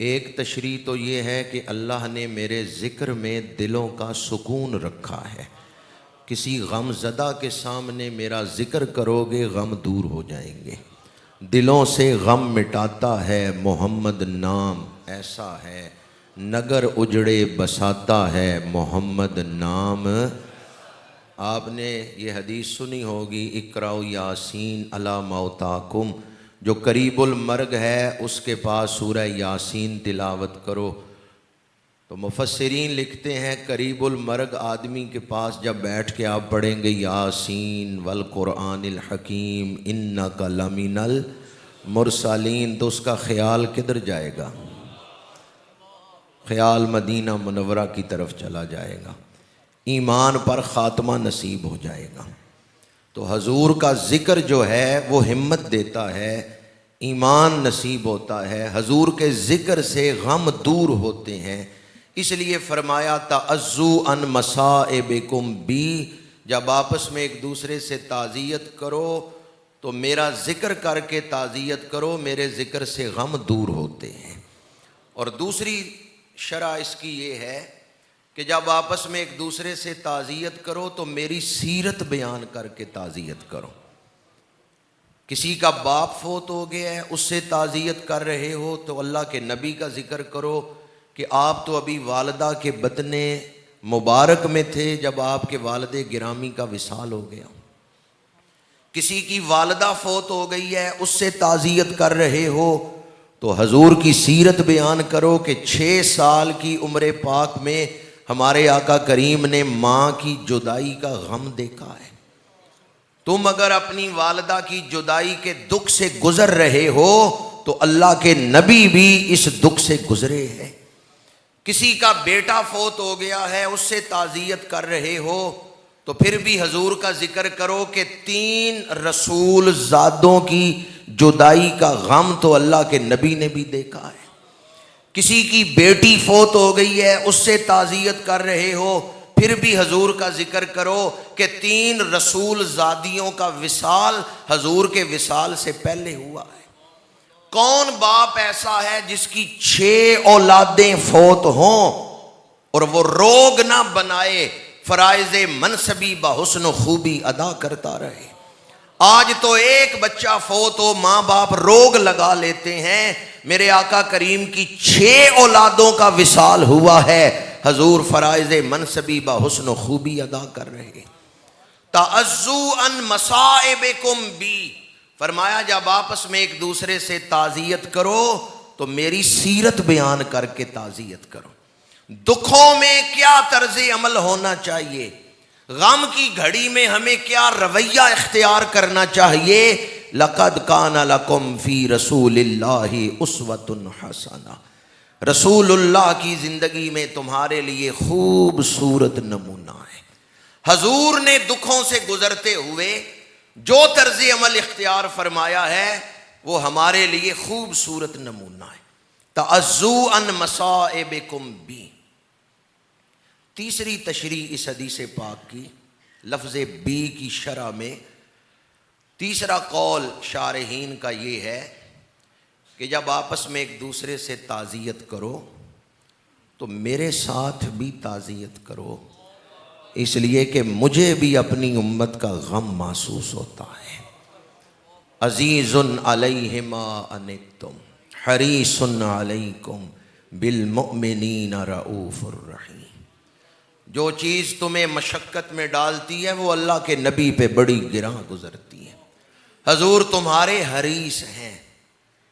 एक तशरी तो ये है कि अल्लाह ने मेरे ज़िक्र में दिलों का सुकून रखा है। किसी गम ज़दा के सामने मेरा ज़िक्र करोगे गम दूर हो जाएंगे। दिलों से गम मिटाता है मोहम्मद नाम, ऐसा है नगर उजड़े बसाता है मोहम्मद नाम। आपने ये हदीस सुनी होगी, इक़राउ यासीन अला मौताकुम, जो करीबुल मर्ग है उसके पास सूरह यासीन तिलावत करो। तो मुफस्सिरीन लिखते हैं करीबुल मर्ग आदमी के पास जब बैठ के आप पढ़ेंगे यासीन वल कुरआनिल हकीम इन्नका लमिनल मुरसलीन, तो उसका ख्याल किधर जाएगा? ख्याल मदीना मुनव्वरा की तरफ चला जाएगा, ईमान पर ख़ात्मा नसीब हो जाएगा। तो हजूर का ज़िक्र जो है वो हिम्मत देता है, ईमान नसीब होता है। हजूर के ज़िक्र से गम दूर होते हैं। इसलिए फरमाया तअज़्ज़ू अन मसाइबिकुम बी, जब आपस में एक दूसरे से ताज़ियत करो तो मेरा ज़िक्र करके ताज़ियत करो, मेरे ज़िक्र से गम दूर होते हैं। और दूसरी शरह इसकी ये है कि जब आपस में एक दूसरे से ताज़ियत करो तो मेरी सीरत बयान करके ताज़ियत करो। किसी का बाप फोत हो गया है, उससे ताज़ियत कर रहे हो तो अल्लाह के नबी का ज़िक्र करो कि आप तो अभी वालदा के बतने मुबारक में थे जब आपके वालदे गिरामी का विसाल हो गया। किसी की वालदा फोत हो गई है, उससे ताज़ियत कर रहे हो तो हजूर की सीरत बयान करो कि 6 साल की उम्र पाक में हमारे आका करीम ने माँ की जुदाई का गम देखा है। तुम अगर अपनी वालदा की जुदाई के दुख से गुजर रहे हो तो अल्लाह के नबी भी इस दुख से गुजरे हैं। किसी का बेटा फोत हो गया है, उससे ताज़ियत कर रहे हो तो फिर भी हजूर का जिक्र करो कि 3 रसूल ज़ादों की जुदाई का गम तो अल्लाह के नबी ने भी देखा है। किसी की बेटी फोत हो गई है, उससे ताज़ियत कर रहे हो, फिर भी हजूर का जिक्र करो कि 3 रसूल ज़ादियों का विसाल हजूर के विसाल से पहले हुआ है। कौन बाप ऐसा है जिसकी 6 औलादें फोत हों और वो रोग ना बनाए, फ़राइज़े मनसबी बहुस्न खूबी अदा करता रहे। आज तो एक बच्चा फोत हो, माँ बाप रोग लगा लेते हैं। मेरे आका करीम की 6 औलादों का विसाल हुआ है, हजूर फ़राइज़े मनसबी बहुस्न खूबी अदा कर रहे। तअज़्ज़ू अन मसाइबिकुम बी, फरमाया जब आपस में एक दूसरे से ताज़ियत करो तो मेरी सीरत बयान करके ताज़ियत करो। दुखों में क्या तर्ज अमल होना चाहिए, गम की घड़ी में हमें क्या रवैया इख्तियार करना चाहिए। लक़द काना लकुम फ़ी रसूलिल्लाहि उस्वतुन हसना, रसूलुल्लाह की ज़िंदगी में तुम्हारे लिए खूबसूरत नमूना है। हजूर ने दुखों से गुजरते हुए जो तर्ज अमल इख्तियार फरमाया है वो हमारे लिए खूबसूरत नमूना है। तअज़्ज़ू अन मसाइबिकुम बी। तीसरी तशरी इस हदीस पाक की लफ्ज़ बी की शरह में तीसरा कौल शारहीन का ये है कि जब आपस में एक दूसरे से ताज़ियत करो तो मेरे साथ भी ताज़ियत करो, इसलिए कि मुझे भी अपनी उम्मत का गम महसूस होता है। अज़ीज़ुन अलैहिमा अनित्तुम हरीसुन अलैकुम बिल मुमिनीना रऊफ़ुर रहीम। जो चीज़ तुम्हें मशक्क़त में डालती है वो अल्लाह के नबी पे बड़ी गिरां गुजरती है। हजूर तुम्हारे हरीस हैं,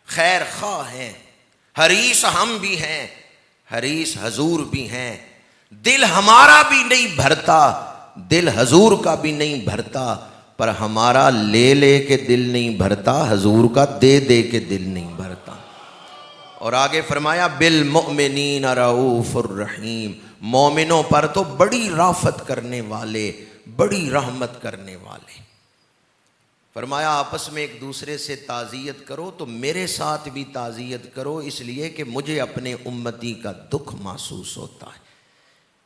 खैर खा हैं, हरीस हम भी हैं, हरीस हजूर भी हैं। दिल हमारा भी नहीं भरता, दिल हजूर का भी नहीं भरता, पर हमारा ले ले के दिल नहीं भरता, हजूर का दे दे के दिल नहीं भरता। और आगे फरमाया बिल मुमिनीन रऊफ़ुर रहीम, मोमिनों पर तो बड़ी राफत करने वाले, बड़ी रहमत करने वाले। फरमाया आपस में एक दूसरे से ताज़ियत करो तो मेरे साथ भी ताज़ियत करो, इसलिए कि मुझे अपने उम्मती का दुख महसूस होता है।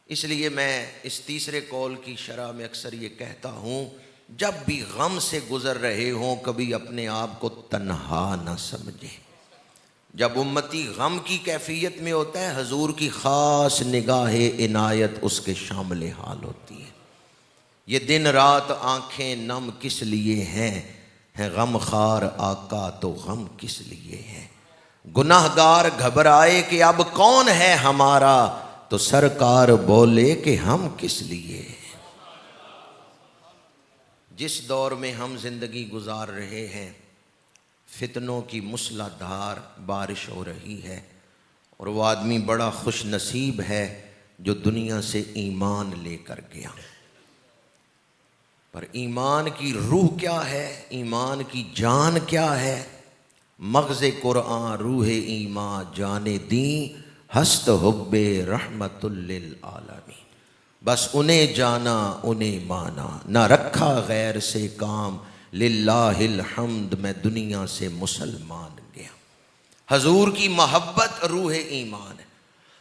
इसलिए मैं इस तीसरे कौल की शरह में अक्सर ये कहता हूँ, जब भी गम से गुज़र रहे हों कभी अपने आप को तन्हा न समझें। जब उम्मती गम की कैफियत में होता है, हजूर की ख़ास निगाह इनायत उसके शामिल हाल होती है। ये दिन रात आँखें नम किस लिए हैं गम खार आका तो गम किस लिए हैं। गुनाहगार घबराए कि अब कौन है हमारा, तो सरकार बोले कि हम किस लिए। जिस दौर में हम जिंदगी गुजार रहे हैं, फितनों की मूसलाधार बारिश हो रही है, और वो आदमी बड़ा खुश नसीब है जो दुनिया से ईमान लेकर गया। पर ईमान की रूह क्या है, ईमान की जान क्या है। मग़ज़ कुरआन रूह ईमान जाने दी, हस्त हुब्बे रहमतुल लिल आलमीन। बस उन्हें जाना उन्हें माना, ना रखा गैर से काम, लिल्लाहिल हम्द मैं दुनिया से मुसलमान गया। हजूर की मोहब्बत रूह ईमान है।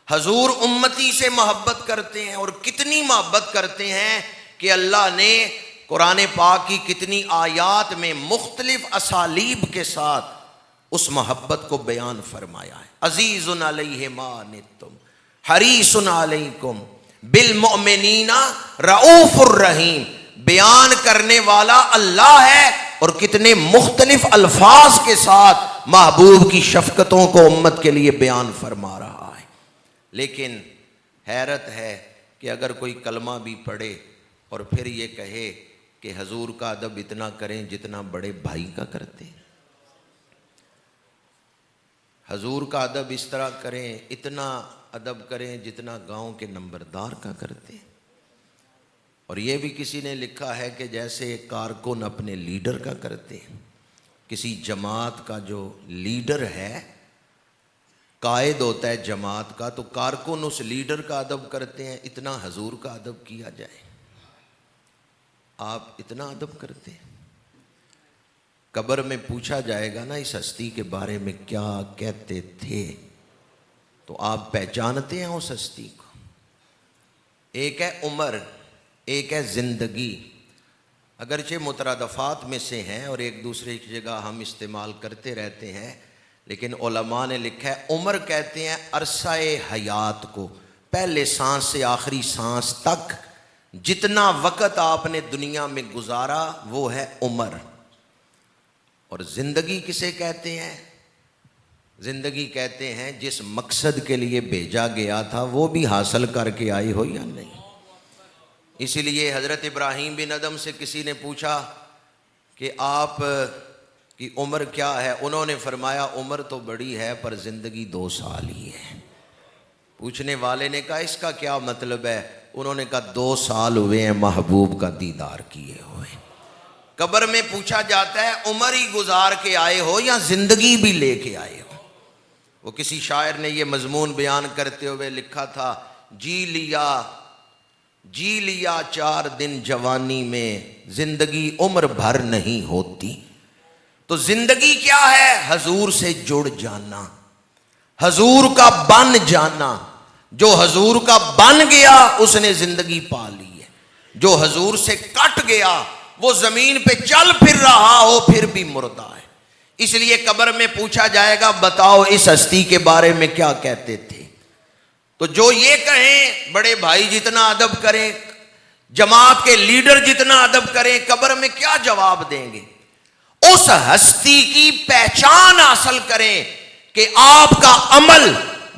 हजूर उम्मती से मोहब्बत करते हैं, और कितनी मोहब्बत करते हैं कि अल्लाह ने कुरान पाक की कितनी आयात में मुख्तलिफ असालीब के साथ उस मोहब्बत को बयान फरमाया है। अज़ीज़ुन अलैहि मा अनित्तुम हरीसुन अलैकुम बिल मुमिनीना रऊफ़ुर रहीम। बयान करने वाला अल्लाह है, और कितने मुख्तलिफ अल्फाज के साथ महबूब की शफ़क़तों को उम्मत के लिए बयान फरमा रहा है। लेकिन हैरत है कि अगर कोई कलमा भी पढ़े और फिर ये कहे कि हजूर का अदब इतना करें जितना बड़े भाई का करते, हजूर का अदब इस तरह करें, इतना अदब करें जितना गांव के नंबरदार का करते। और ये भी किसी ने लिखा है कि जैसे कारकुन अपने लीडर का करते हैं। किसी जमात का जो लीडर है, कायद होता है जमात का, तो कारकुन उस लीडर का अदब करते हैं, इतना हजूर का अदब किया जाए। आप इतना अदब करते हैं। कब्र में पूछा जाएगा ना इस हस्ती के बारे में क्या कहते थे, तो आप पहचानते हैं उस हस्ती को। एक है उम्र, एक है ज़िंदगी। अगरचे मुतरादफ़ात में से हैं और एक दूसरे की जगह हम इस्तेमाल करते रहते हैं, लेकिन उलमा ने लिखा है उम्र कहते हैं अरसा-ए हयात को, पहले सांस से आखिरी सांस तक जितना वक़्त आपने दुनिया में गुजारा वो है उम्र। और ज़िंदगी किसे कहते हैं? ज़िंदगी कहते हैं जिस मकसद के लिए भेजा गया था वो भी हासिल करके आई हो या नहीं। इसीलिए हज़रत इब्राहीम बिन अदम से किसी ने पूछा कि आप कि उम्र क्या है? उन्होंने फरमाया उम्र तो बड़ी है पर ज़िंदगी 2 साल ही है। पूछने वाले ने कहा इसका क्या मतलब है? उन्होंने कहा 2 साल हुए हैं महबूब का दीदार किए हुए। कब्र में पूछा जाता है उम्र ही गुजार के आए हो या ज़िंदगी भी लेके आए हो? वो किसी शायर ने ये मजमून बयान करते हुए लिखा था, जी लिया 4 दिन जवानी में, जिंदगी उम्र भर नहीं होती। तो जिंदगी क्या है? हजूर से जुड़ जाना, हजूर का बन जाना। जो हजूर का बन गया उसने जिंदगी पा ली है। जो हजूर से कट गया वो जमीन पे चल फिर रहा हो फिर भी मुर्दा है। इसलिए कब्र में पूछा जाएगा बताओ इस हस्ती के बारे में क्या कहते थे? तो जो ये कहें बड़े भाई जितना अदब करें, जमात के लीडर जितना अदब करें, कब्र में क्या जवाब देंगे? उस हस्ती की पहचान हासिल करें कि आपका अमल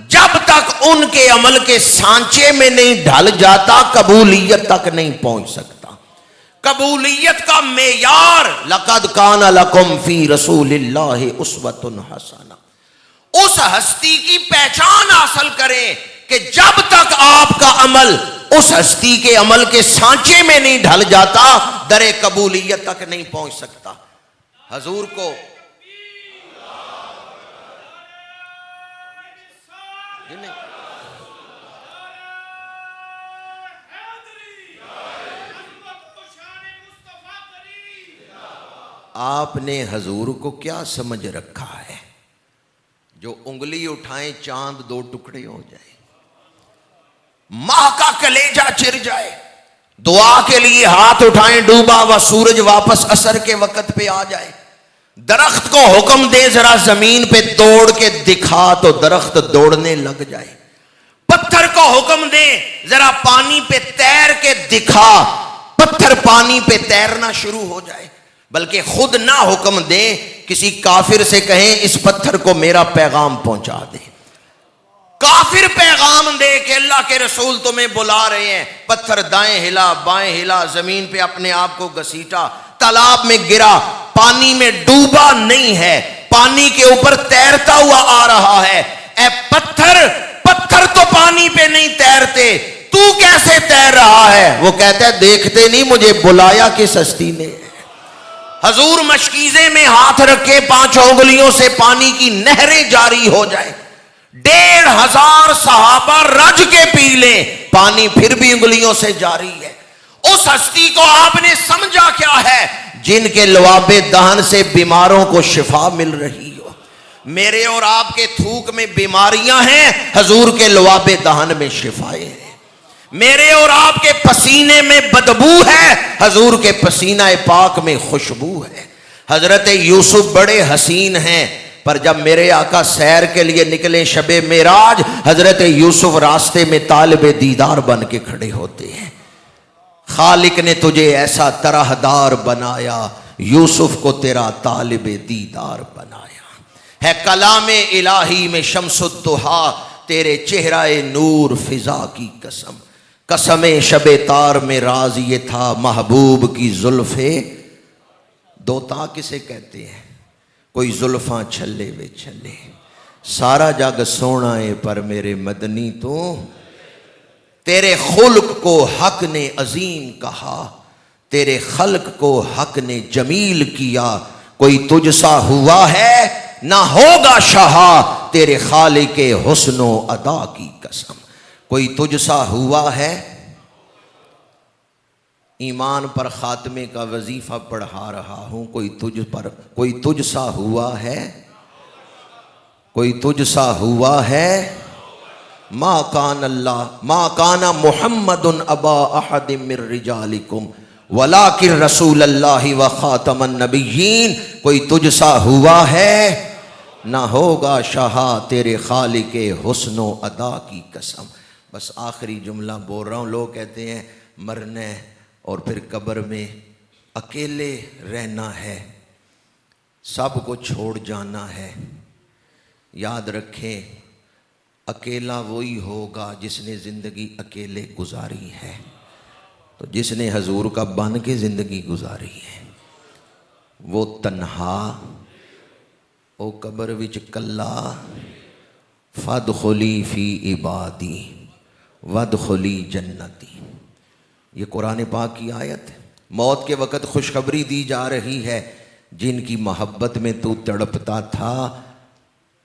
जब तक उनके अमल के सांचे में नहीं ढल जाता कबूलियत तक नहीं पहुंच सकता। कबूलियत का मेयार लक़द काना लकुम फी रसूलिल्लाहि उस्वतुन हसना। उस हस्ती की पहचान हासिल करें कि जब तक आपका अमल उस हस्ती के अमल के सांचे में नहीं ढल जाता दरे कबूलियत तक नहीं पहुंच सकता। हजूर को आपने हजूर को क्या समझ रखा है? जो उंगली उठाएं चांद 2 टुकड़े हो जाए, माँ का कलेजा चिर जाए, दुआ के लिए हाथ उठाएं डूबा हुआ सूरज वापस असर के वक्त पे आ जाए, दरख्त को हुक्म दे जरा जमीन पे दौड़ के दिखा तो दरख्त दौड़ने लग जाए, पत्थर को हुक्म दे जरा पानी पे तैर के दिखा, पत्थर पानी पे तैरना शुरू हो जाए। बल्कि खुद ना हुक्म दे किसी काफिर से कहें इस पत्थर को मेरा पैगाम पहुंचा दे, काफिर पैगाम दे कि अल्लाह के रसूल तुम्हें बुला रहे हैं, पत्थर दाएं हिला बाएं हिला, जमीन पे अपने आप को घसीटा, तालाब में गिरा, पानी में डूबा नहीं है, पानी के ऊपर तैरता हुआ आ रहा है। ए पत्थर, पत्थर तो पानी पे नहीं तैरते, तू कैसे तैर रहा है? वो कहता है देखते नहीं मुझे बुलाया किस हस्ती ने। हजूर मशकीजे में हाथ रखे 5 उंगलियों से पानी की नहरें जारी हो जाए, 1500 सहाबा रज के पी ले, पानी फिर भी उंगलियों से जारी है। उस हस्ती को आपने समझा क्या है? जिनके लवाबे दहन से बीमारों को शिफा मिल रही हो। मेरे और आपके थूक में बीमारियां हैं, हजूर के लवाबे दहन में शिफाए हैं। मेरे और आपके पसीने में बदबू है, हजूर के पसीना पाक में खुशबू है। हजरत यूसुफ बड़े हसीन हैं, पर जब मेरे आका सैर के लिए निकले शबे मेराज, हजरत यूसुफ रास्ते में तालिबे दीदार बन के खड़े होते हैं। खालिक ने तुझे ऐसा तरहदार बनाया, यूसुफ को तेरा तालिबे दीदार बनाया है। कलामे इलाही में शम्सुद्दुहा, तेरे चेहराए नूर फिजा की कसम, कसमे शबे तार में राज ये था, महबूब की जुल्फे दोता किसे कहते हैं? कोई जुल्फां छल्ले वे छल्ले, सारा जग सोना है पर मेरे मदनी तो, तेरे खुल्क को हक ने अजीम कहा, तेरे खल्क को हक ने जमील किया, कोई तुझसा हुआ है ना होगा शाहा, तेरे खालिके हुस्नो अदा की कसम। कोई तुझसा हुआ है, ईमान पर खात्मे का वजीफा पढ़ा रहा हूं, कोई तुझसा हुआ है, कोई तुझसा हुआ है। मा कान अल्लाह मा काना मुहम्मदुन अबा अहदिम मिर रिजालिकुम वलाकिन रसूल अल्लाहि व खातमन नबिय्यीन। कोई तुझसा हुआ है ना होगा शाहा, तेरे खालिके हुस्नो अदा की कसम। बस आखिरी जुमला बोल रहा हूँ। लोग कहते हैं मरना और फिर कब्र में अकेले रहना है, सब को छोड़ जाना है। याद रखें, अकेला वही होगा जिसने ज़िंदगी अकेले गुजारी है। तो जिसने हजूर का बन के ज़िंदगी गुजारी है वो तन्हा ओ कबर विच कल्ला फदखुली फी इबादी वदखुली जन्नती। ये कुरान पाक की आयत है। मौत के वक़्त खुशखबरी दी जा रही है, जिनकी मोहब्बत में तू तड़पता था,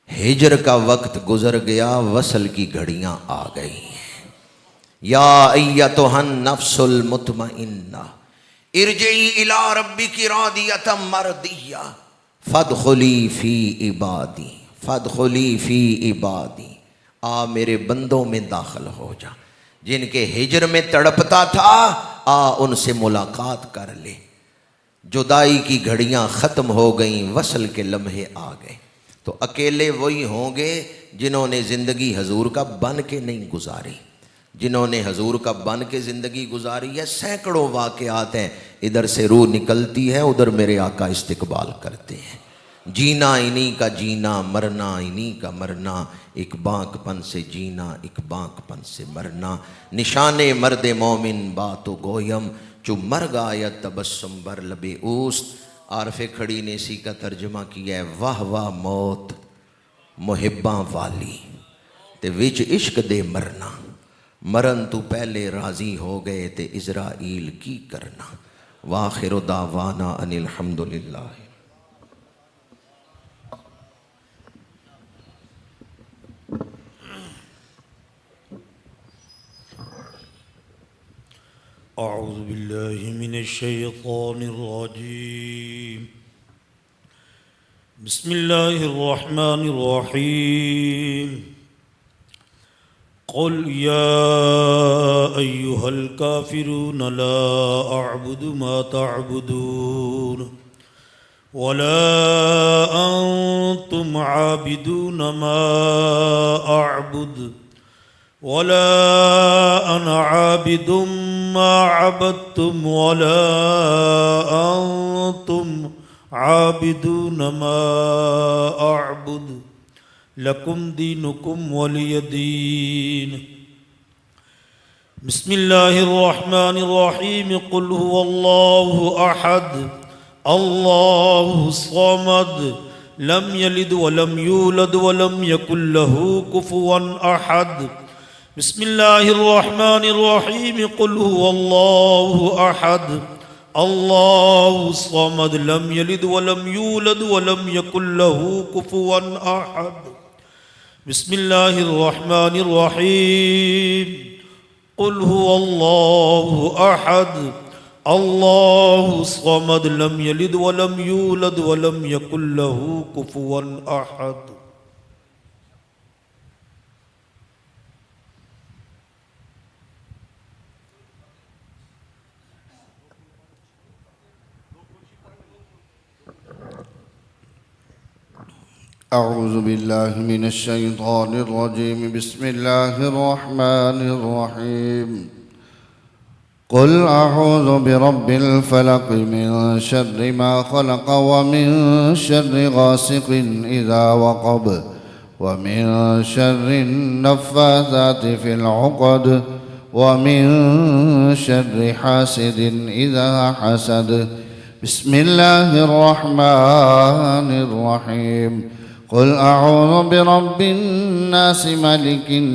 हिजर का वक्त गुजर गया, वसल की घड़ियां आ गई हैं। या अय्यतुहन नफ्सुल मुतमइन्ना इरजिई इला रब्बिकी रादियतम मरदिया फदखुली फी इबादी फदखुली फी इबादी। आ मेरे बंदों में दाखिल हो जा। जिनके हिजर में तड़पता था, आ उनसे मुलाकात कर ले। जुदाई की घड़ियां ख़त्म हो गईं, वसल के लम्हे आ गए। तो अकेले वही होंगे जिन्होंने ज़िंदगी हजूर का बन के नहीं गुजारी। जिन्होंने हजूर का बन के ज़िंदगी गुजारी है, सैकड़ों वाक़यात हैं, इधर से रूह निकलती है, उधर मेरे आका इस्तकबाल करते हैं। जीना इन्हीं का जीना, मरना इन्हीं का मरना, एक बांकपन से जीना, एक बांकपन से मरना। निशाने मर्द मोमिन बातो गोयम चु मर गायत तबस्सुम बर लबे ऊस्त। आरफ़े खड़ी ने इसी का तर्जमा किया है, वाह वाह मौत मुहिब्बां वाली ते विच इश्क दे मरना। मरन तू पहले राज़ी हो गए ते इज़राइल की करना। वाखिरु दावाना अनिल हम्दुलिल्लाह। अऊज़ु बिल्लाहि मिनश शैतानिर रजीम। बिस्मिल्लाहिर रहमानिर रहीम। क़ुल या अय्युहल काफ़िरून ला अअबुदु मा तअबुदून वला अंतुम आबिदून मा अअबुदु वला अना आबिदुम मा अबदतुम वला अंतुम आबिदून मा अअबुदु लकुम दीनुकुम वलिय दीन। बिस्मिल्लाहिर रहमानिर रहीम। कुल हुवल्लाहु अहद अल्लाहु समद लम यलिद वलम यूलद वलम यकुल लहू कुफुवन अहद। बिस्मिल्लाहिर रहमानिर रहीम। कुल हुवल्लाहु अहद अल्लाहु समद लम यलिद वलम यूलद वलम यकुल लहू कुफुवन अहद। बिस्मिल्लाहिर रहमानिर रहीम। कुल हुवल्लाहु अहद अल्लाहु समद लम यलिद वलम यूलद वलम यकुल लहू कुफुवन अहद। अऊज़ु बिल्लाहि मिनश शैतानिर रजीम। बिस्मिल्लाहिर रहमानिर रहीम। कुल अऊज़ु बिरब्बिल फलक़ मिन शर्रि मा खलक़ व मिन शर्रि गासिक़िन इज़ा वक़ब व मिन शर्रि नफ़्फ़ाज़ाति फ़िल उक़द व मिन शर्रि हासिदिन इज़ा हसद। बिस्मिल्लाहिर रहमानिर रहीम। कुल अऊज़ु बिरब्बिन नास मलिकिन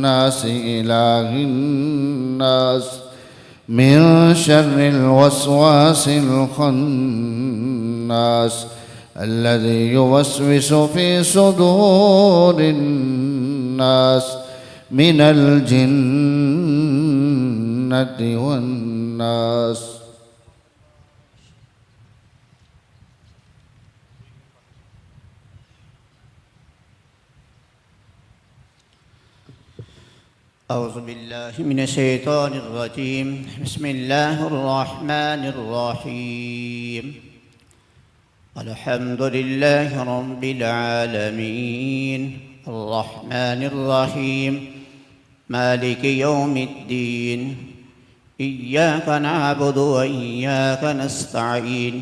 नास इलाहिन नास मिन शर्रिल वस्वासिल खन्नास अल्लज़ी युवस्विसु फ़ी सुदूरिन नास मिनल जिन्नति वन नास। अऊज़ु बिल्लाहि मिनश शैतानिर रजीम। बिस्मिल्लाहिर रहमानिर रहीम। अल्हम्दुलिल्लाहि रब्बिल आलमीन अर्रहमानिर रहीम मालिकि यौमिद्दीन इय्याक नअबुदु व इय्याक नस्तईन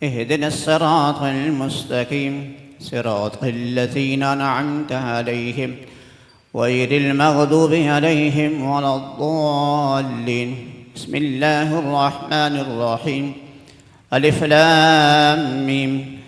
इहदिनस सिरातल मुस्तकीम सिरातल लज़ीना अनअमता अलैहिम गैरिल मग़दूबि अलैहिम वलद्दाल्लीन। बिस्मिल्लाहिर रहमानिर रहीम। अलिफ लाम मीम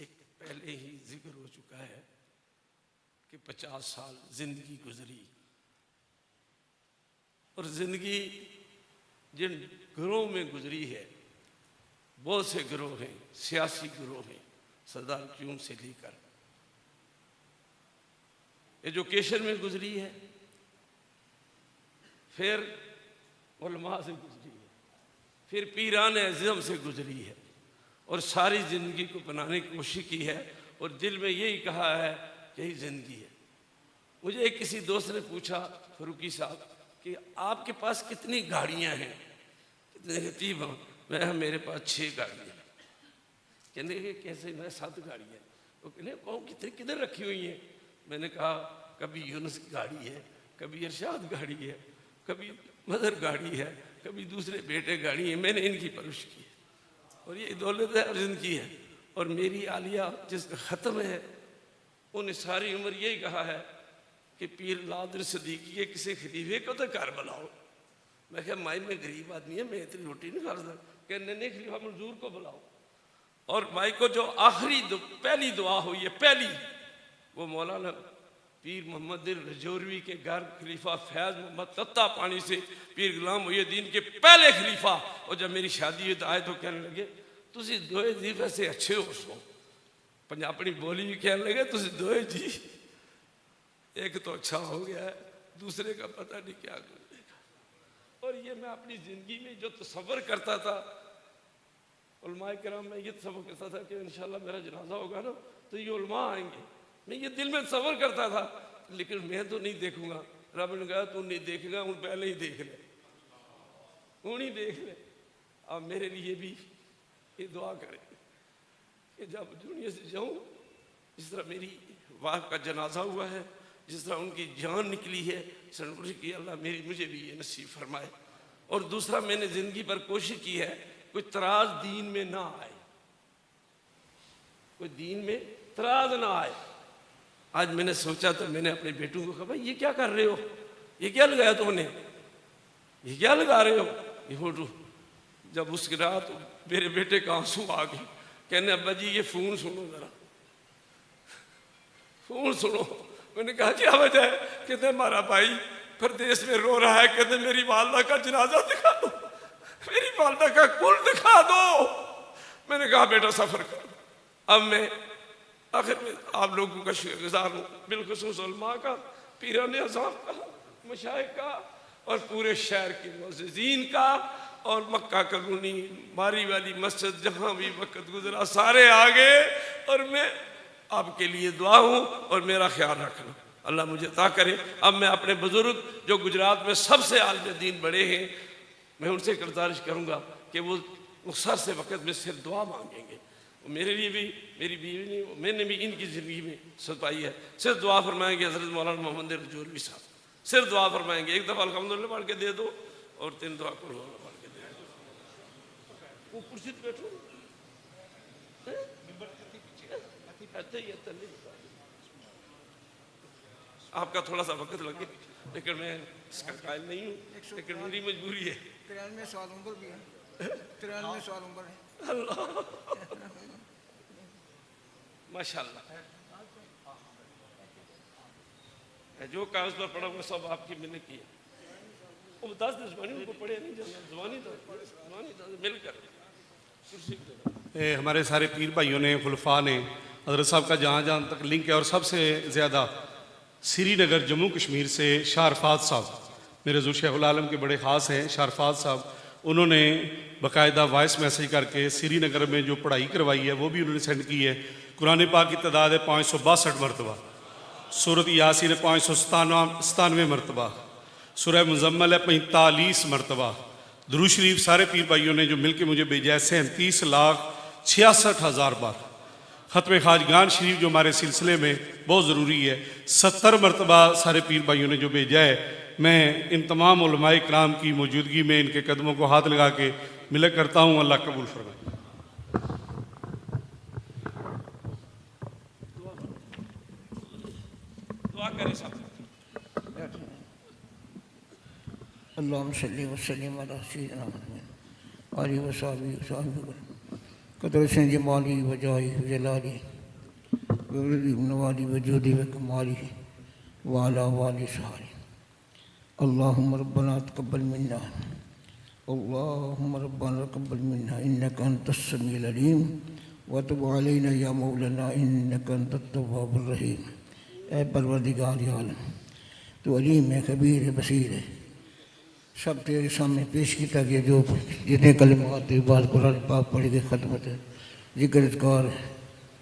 एक पहले ही जिक्र हो चुका है कि 50 साल जिंदगी गुजरी और जिंदगी जिन गिरोह में गुजरी है बहुत से गिरोह हैं, सियासी गिरोह हैं, सरदार क्यूम से लेकर एजुकेशन में गुजरी है, फिर उलमा से गुजरी है, फिर पीरान अज़म से गुजरी है और सारी ज़िंदगी को बनाने की कोशिश की है और दिल में यही कहा है यही ज़िंदगी है। मुझे एक किसी दोस्त ने पूछा फरूकी साहब कि आपके पास कितनी गाड़ियां हैं, कितने खतीब हैं? मैं मेरे पास 6 गाड़ियाँ। कहने लगे कैसे? मैं 7 गाड़ियाँ। वो कहने कहूँ कितने किधर रखी हुई हैं? मैंने कहा कभी यूनुस की गाड़ी है, कभी इरशाद गाड़ी है, कभी मदर गाड़ी है, कभी दूसरे बेटे गाड़ी है। मैंने इनकी परवरिश की और ये दौलत है और ज़िंदगी है। और मेरी आलिया जिसका ख़त्म है उन्हें सारी उम्र यही कहा है कि पीर लादर सदीकी के किसी खलीफे को तो घर बुलाओ। मैं क्या माई में गरीब आदमी है, मैं इतनी रोटी नहीं खा सकता। कहने नहीं खलीफा मंजूर को बुलाओ। और माई को जो आखिरी पहली दुआ हुई है पहली, वो मौलाना पीर मोहम्मद रजौरवी के घर खलीफा फैज़ मोहम्मद तत्ता पानी से पीर गुलाम मुहिउद्दीन के पहले खलीफा। और जब मेरी शादी हुई तो आए तो कहने लगे तुसी दोए जी वैसे अच्छे हो सो। पंजाबी बोली भी कहने लगे तुसी दोए जी, एक तो अच्छा हो गया है, दूसरे का पता नहीं क्या करेगा। और ये मैं अपनी ज़िंदगी में जो तसव्वुर करता था, उलमाए किराम में ये तसव्वुर करता था कि इंशाल्लाह मेरा जनाजा होगा ना तो ये उलमा आएंगे, मैं ये दिल में तसव्वुर करता था, लेकिन मैं तो नहीं देखूंगा। रब ने कहा तू नहीं देखेगा, उन पहले ही देख ले, उन्हीं देख ले। अब मेरे लिए भी ये दुआ करें कि जब दुनिया से जाऊं, इस तरह मेरी वाह का जनाजा हुआ है, जिस तरह उनकी जान निकली है, सनपुर की अल्लाह मेरी मुझे भी ये नसीब फरमाए। और दूसरा, मैंने ज़िंदगी पर कोशिश की है कोई तराज दीन में ना आए, कोई दीन में तराज ना आए। आज मैंने सोचा तो मैंने अपने बेटों को कहा, भाई ये क्या कर रहे हो, ये क्या लगाया तुमने, ये क्या लगा रहे हो ये फोटो। जब उसकी रात मेरे बेटे का आंसू आ गए, कहने अब्बा जी ये फ़ोन सुनो ज़रा, फ़ोन सुनो। मैंने कहा क्या वजह है? कहते हमारा भाई परदेश में रो रहा है, कहते मेरी वालदा का जनाजा दिखा दो, मेरी वालदा का कुल दिखा दो। मैंने कहा बेटा सफ़र करो। अब मैं आखिर में आप लोगों का शुक्रगुजार हूँ, बिलखुसूस उलमा का, पीरान अज़ाम का, मशाइख का, और पूरे शहर के मुअज़्ज़िज़ीन का, और मक्का कॉलोनी मारी वाली मस्जिद जहाँ भी वक्त गुजरा सारे आ गए। और मैं आपके लिए दुआ हूँ और मेरा ख्याल रखना, अल्लाह मुझे अता करे। अब मैं अपने बुज़ुर्ग जो गुजरात में सबसे आलिम दीन बड़े हैं, मैं उनसे गुजारिश करूँगा कि वो मुख्तसर से वक्त में सिर्फ दुआ मांगेंगे। मेरे लिए भी, मेरी बीवी ने, मैंने भी इनकी ज़िंदगी में सताई है, सिर्फ दुआ फरमाएंगे। हज़रत मौलाना मोहम्मद रजौरवी साहब सिर्फ दुआ फरमाएंगे, एक दफ़ा अल्हम्दुलिल्लाह पढ़ के दे दो और 3 दुआ कुल पढ़ के दे दो। वो कुर्सी पे बैठो, आपका थोड़ा सा वक्त लगे, लेकिन मैं इसका कायल नहीं हूँ, लेकिन मेरी मजबूरी है। 93 साल उम्र भी है, 93 साल उम्र है। अल्लाह माशाल्लाह, जो कागज पर पड़ा हुआ सब आपकी मैंने किया। वो 10 ज़बानी उनको पढ़े नहीं जाना, ज़बानी तो मिलकर। हमारे सारे पीर भाइयों ने, खुलफा ने, हज़रत साहब का जहाँ जहाँ तक लिंक है, और सबसे ज़्यादा श्रीनगर जम्मू कश्मीर से शारफात साहब मेरे हुज़ूर शेखुल आलम के बड़े ख़ास हैं। शारफात साहब, उन्होंने बाकायदा वॉइस मैसेज करके श्रीनगर में जो पढ़ाई करवाई है वो भी उन्होंने सेंड की है। कुरान पाक की तादाद है 562 मरतबा, सूरत यासीन 597 मरतबा, सूरह मुज़म्मल है 45 मरतबा। दुरूद शरीफ सारे पीर भाइयों ने जो मिलके मुझे भेजा है 37,66,000 बार। ख़त्म खाजगान शरीफ जो हमारे सिलसिले में बहुत ज़रूरी है, 70 मरतबा सारे पीर भाइयों ने जो भेजा है। मैं इन तमाम उलमाए किराम की मौजूदगी में इनके कदमों को हाथ लगा के मिलक करता हूँ। अल्लाह कबूल फरमाए। दुआ करें सब। अल्लाहुम्मा सल्ली व सल्लिम अला सय्यिदिना मुहम्मद व आलिहि व सहबिहि कदर से जमाली व जाही व जलाली व नवाली व जूदी व कमाली व अला वाली सहारी। अल्लाहुम्मा रब्बना तक़ब्बल मिन्ना, अल्लाहुम्मा रब्बना तक़ब्बल मिन्ना इन्नका अंतस समीउल अलीम व तुब अलैना या मौलाना इन्नका अंतत तव्वाबुर रहीम। ऐ परवरदिगार आलम, तो अलीम है, खबीर है, बसीर है। सब तेरे सामने पेश किया गया जो जितने कलमात बाद कुरान पाक पढ़ के ख़त्मत है जिक्र अज़कार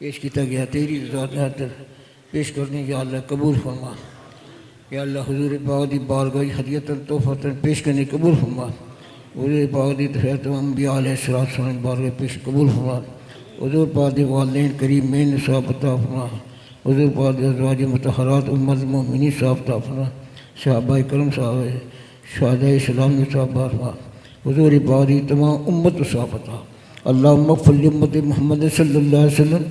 पेश किया गया, तेरी रज़ा खातिर पेश करने या अल्लाह कबूल फरमा। या अल्लाह हुज़ूर पाक दी बारगाह हदियतन तोहफ़तन पेश करने कबूल फरमा। हुज़ूर पाक दी तहफ़्फ़ुत अंबिया अलैहिस्सलाम बारगाह पेश कबूल फरमा। हुज़ूर पाक दे वालिदैन करीम में निसाब अता फरमा। हुज़ूर पाक दे अज़वाज मुतहहरात उम्मत मोमिनीन साहब अता फरमा। सहाबा करम साहब शहादा इस्लाम ने साहब फरमा। हुज़ूर पाक दी तमाम उम्मत साहब अता। अल्लाहुम्मा फ़िल उम्मत मोहम्मद सल्लल्लाहु अलैहि वसल्लम,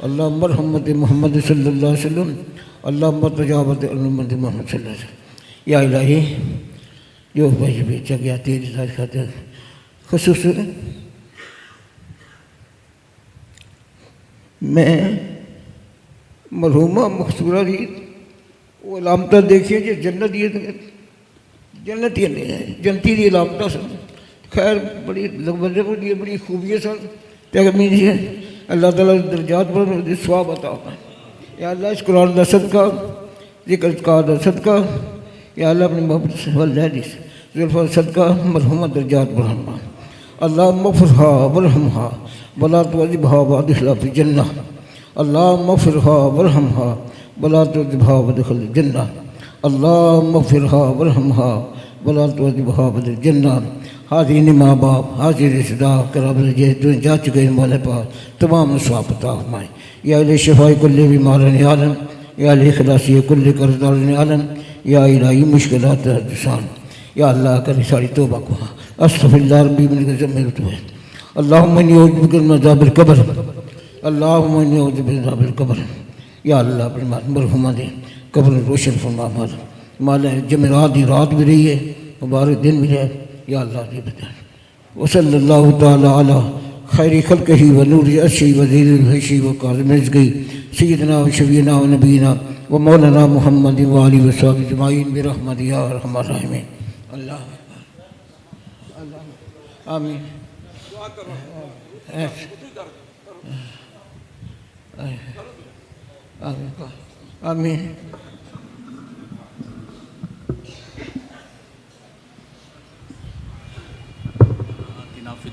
अल्लाहुम्मा रहमत मोहम्मद सल्लल्लाहु अलैहि वसल्लम, अल्लाहुम्मा तजावत उम्मत मोहम्मद सल्लल्लाहु अलैहि वसल्लम। या इलाही, जो भाई बेचा गया तेरी ज़ात खातिर ख़ुसूसन मैं मरहूमा मखसूरा दी वो अलामत देखिए जो जन्नत ये जन्नत ही नहीं है, जनती दी अलामत सन। खैर बड़ी लगभग बड़ी खूबियाँ सन तमीज है। अल्लाह ताला दर्जात पर स्वाब अता होता है। या अल्लाह इस कुरान का सदका, ज़िक्र का सदका, या अल्लाह अपनी मोहब्बत से हदीस ज़ुल्फ़ा सदका मरहूमा दर्जात बढ़ाना। अल्लाह मग़फ़िरहा वरहमहा वला तुअज़िबहा वअदखिलहा फ़िल जन्नह। अल्लाह मग़फ़िरहा वरहमहा वला तुअज़िबहा वअदखिलहा फ़िल जन्नह। अल्लाह मग़फ़िरहा वरहमहा वला तुअज़िबहा वअदखिलहा फ़िल जन्नह। हाज़िर माँ बाप, हाज़िर रिश्तेदार कराबत जो जा चुके हैं मौला पाक तमाम स्वाब अता फरमाए। या अली शफ़ाए कुल्ले बीमारन आलम, या खलासी कुल्ल कर्ज़दारिन आलन या इलाही मुश्किलात आसान या अल्लाह कर सारी तौबा को अस्तग़फिरुल्लाह रब्बी मिन ज़म्बिल तो है अल्लाहुम्मा इन्नी औज़ु बिका मिन अज़ाबिल क़ब्र अल्लाहुम्मा इन्नी औज़ु बिका मिन अज़ाबिल क़ब्र या अल्लाह अपने मरहुमा दे कब्र रोशन फरमा माला जमेरात की रात भी रही है मुबारक दिन भी है या अल्लाह जी बता वसल्लल्लाहु तआला अला खैरी खल्क़िही व नूरि अर्शिही व ज़ीनिल हर्शिही व काज़िमिल रिज़्क़िही सय्यिदिना व शफ़ीना व नबीना व मौलाना मुहम्मद व आलिहि व सहबिही अजमईन बिरहमतिका या अरहमर राहिमीन अल्लाह आमीन आमीन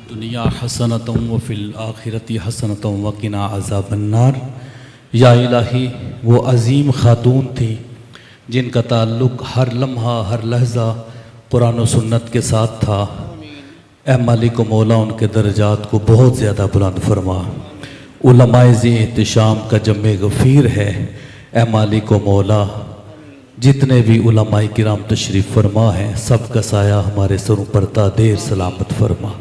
दुनिया हसनतम व फिल आखिरती हसनतम वकिना अज़ाबन्नार। या इलाही वो अज़ीम ख़ातून थी जिनका ताल्लुक़ हर लम्हा हर लहज़ा कुरान और सुन्नत के साथ था। ए मालिक मौला उनके दर्जात को बहुत ज़्यादा बुलंद फरमा। उलमाए ज़ी एहतिशाम का जम्मे गफ़ीर है। ए मालिक मौला जितने भी उलमाए किराम तशरीफ़ फरमा हैं सब का साया हमारे सरों पर तादेर सलामत फरमा।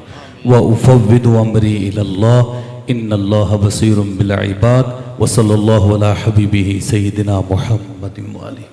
व उफ़व्विदु अमरी इलल्लाह इन्नल्लाह बसीरुम बिल इबाद व सल्लल्लाहु अला हबीबिही सय्यिदिना मुहम्मदिन व आलिहि।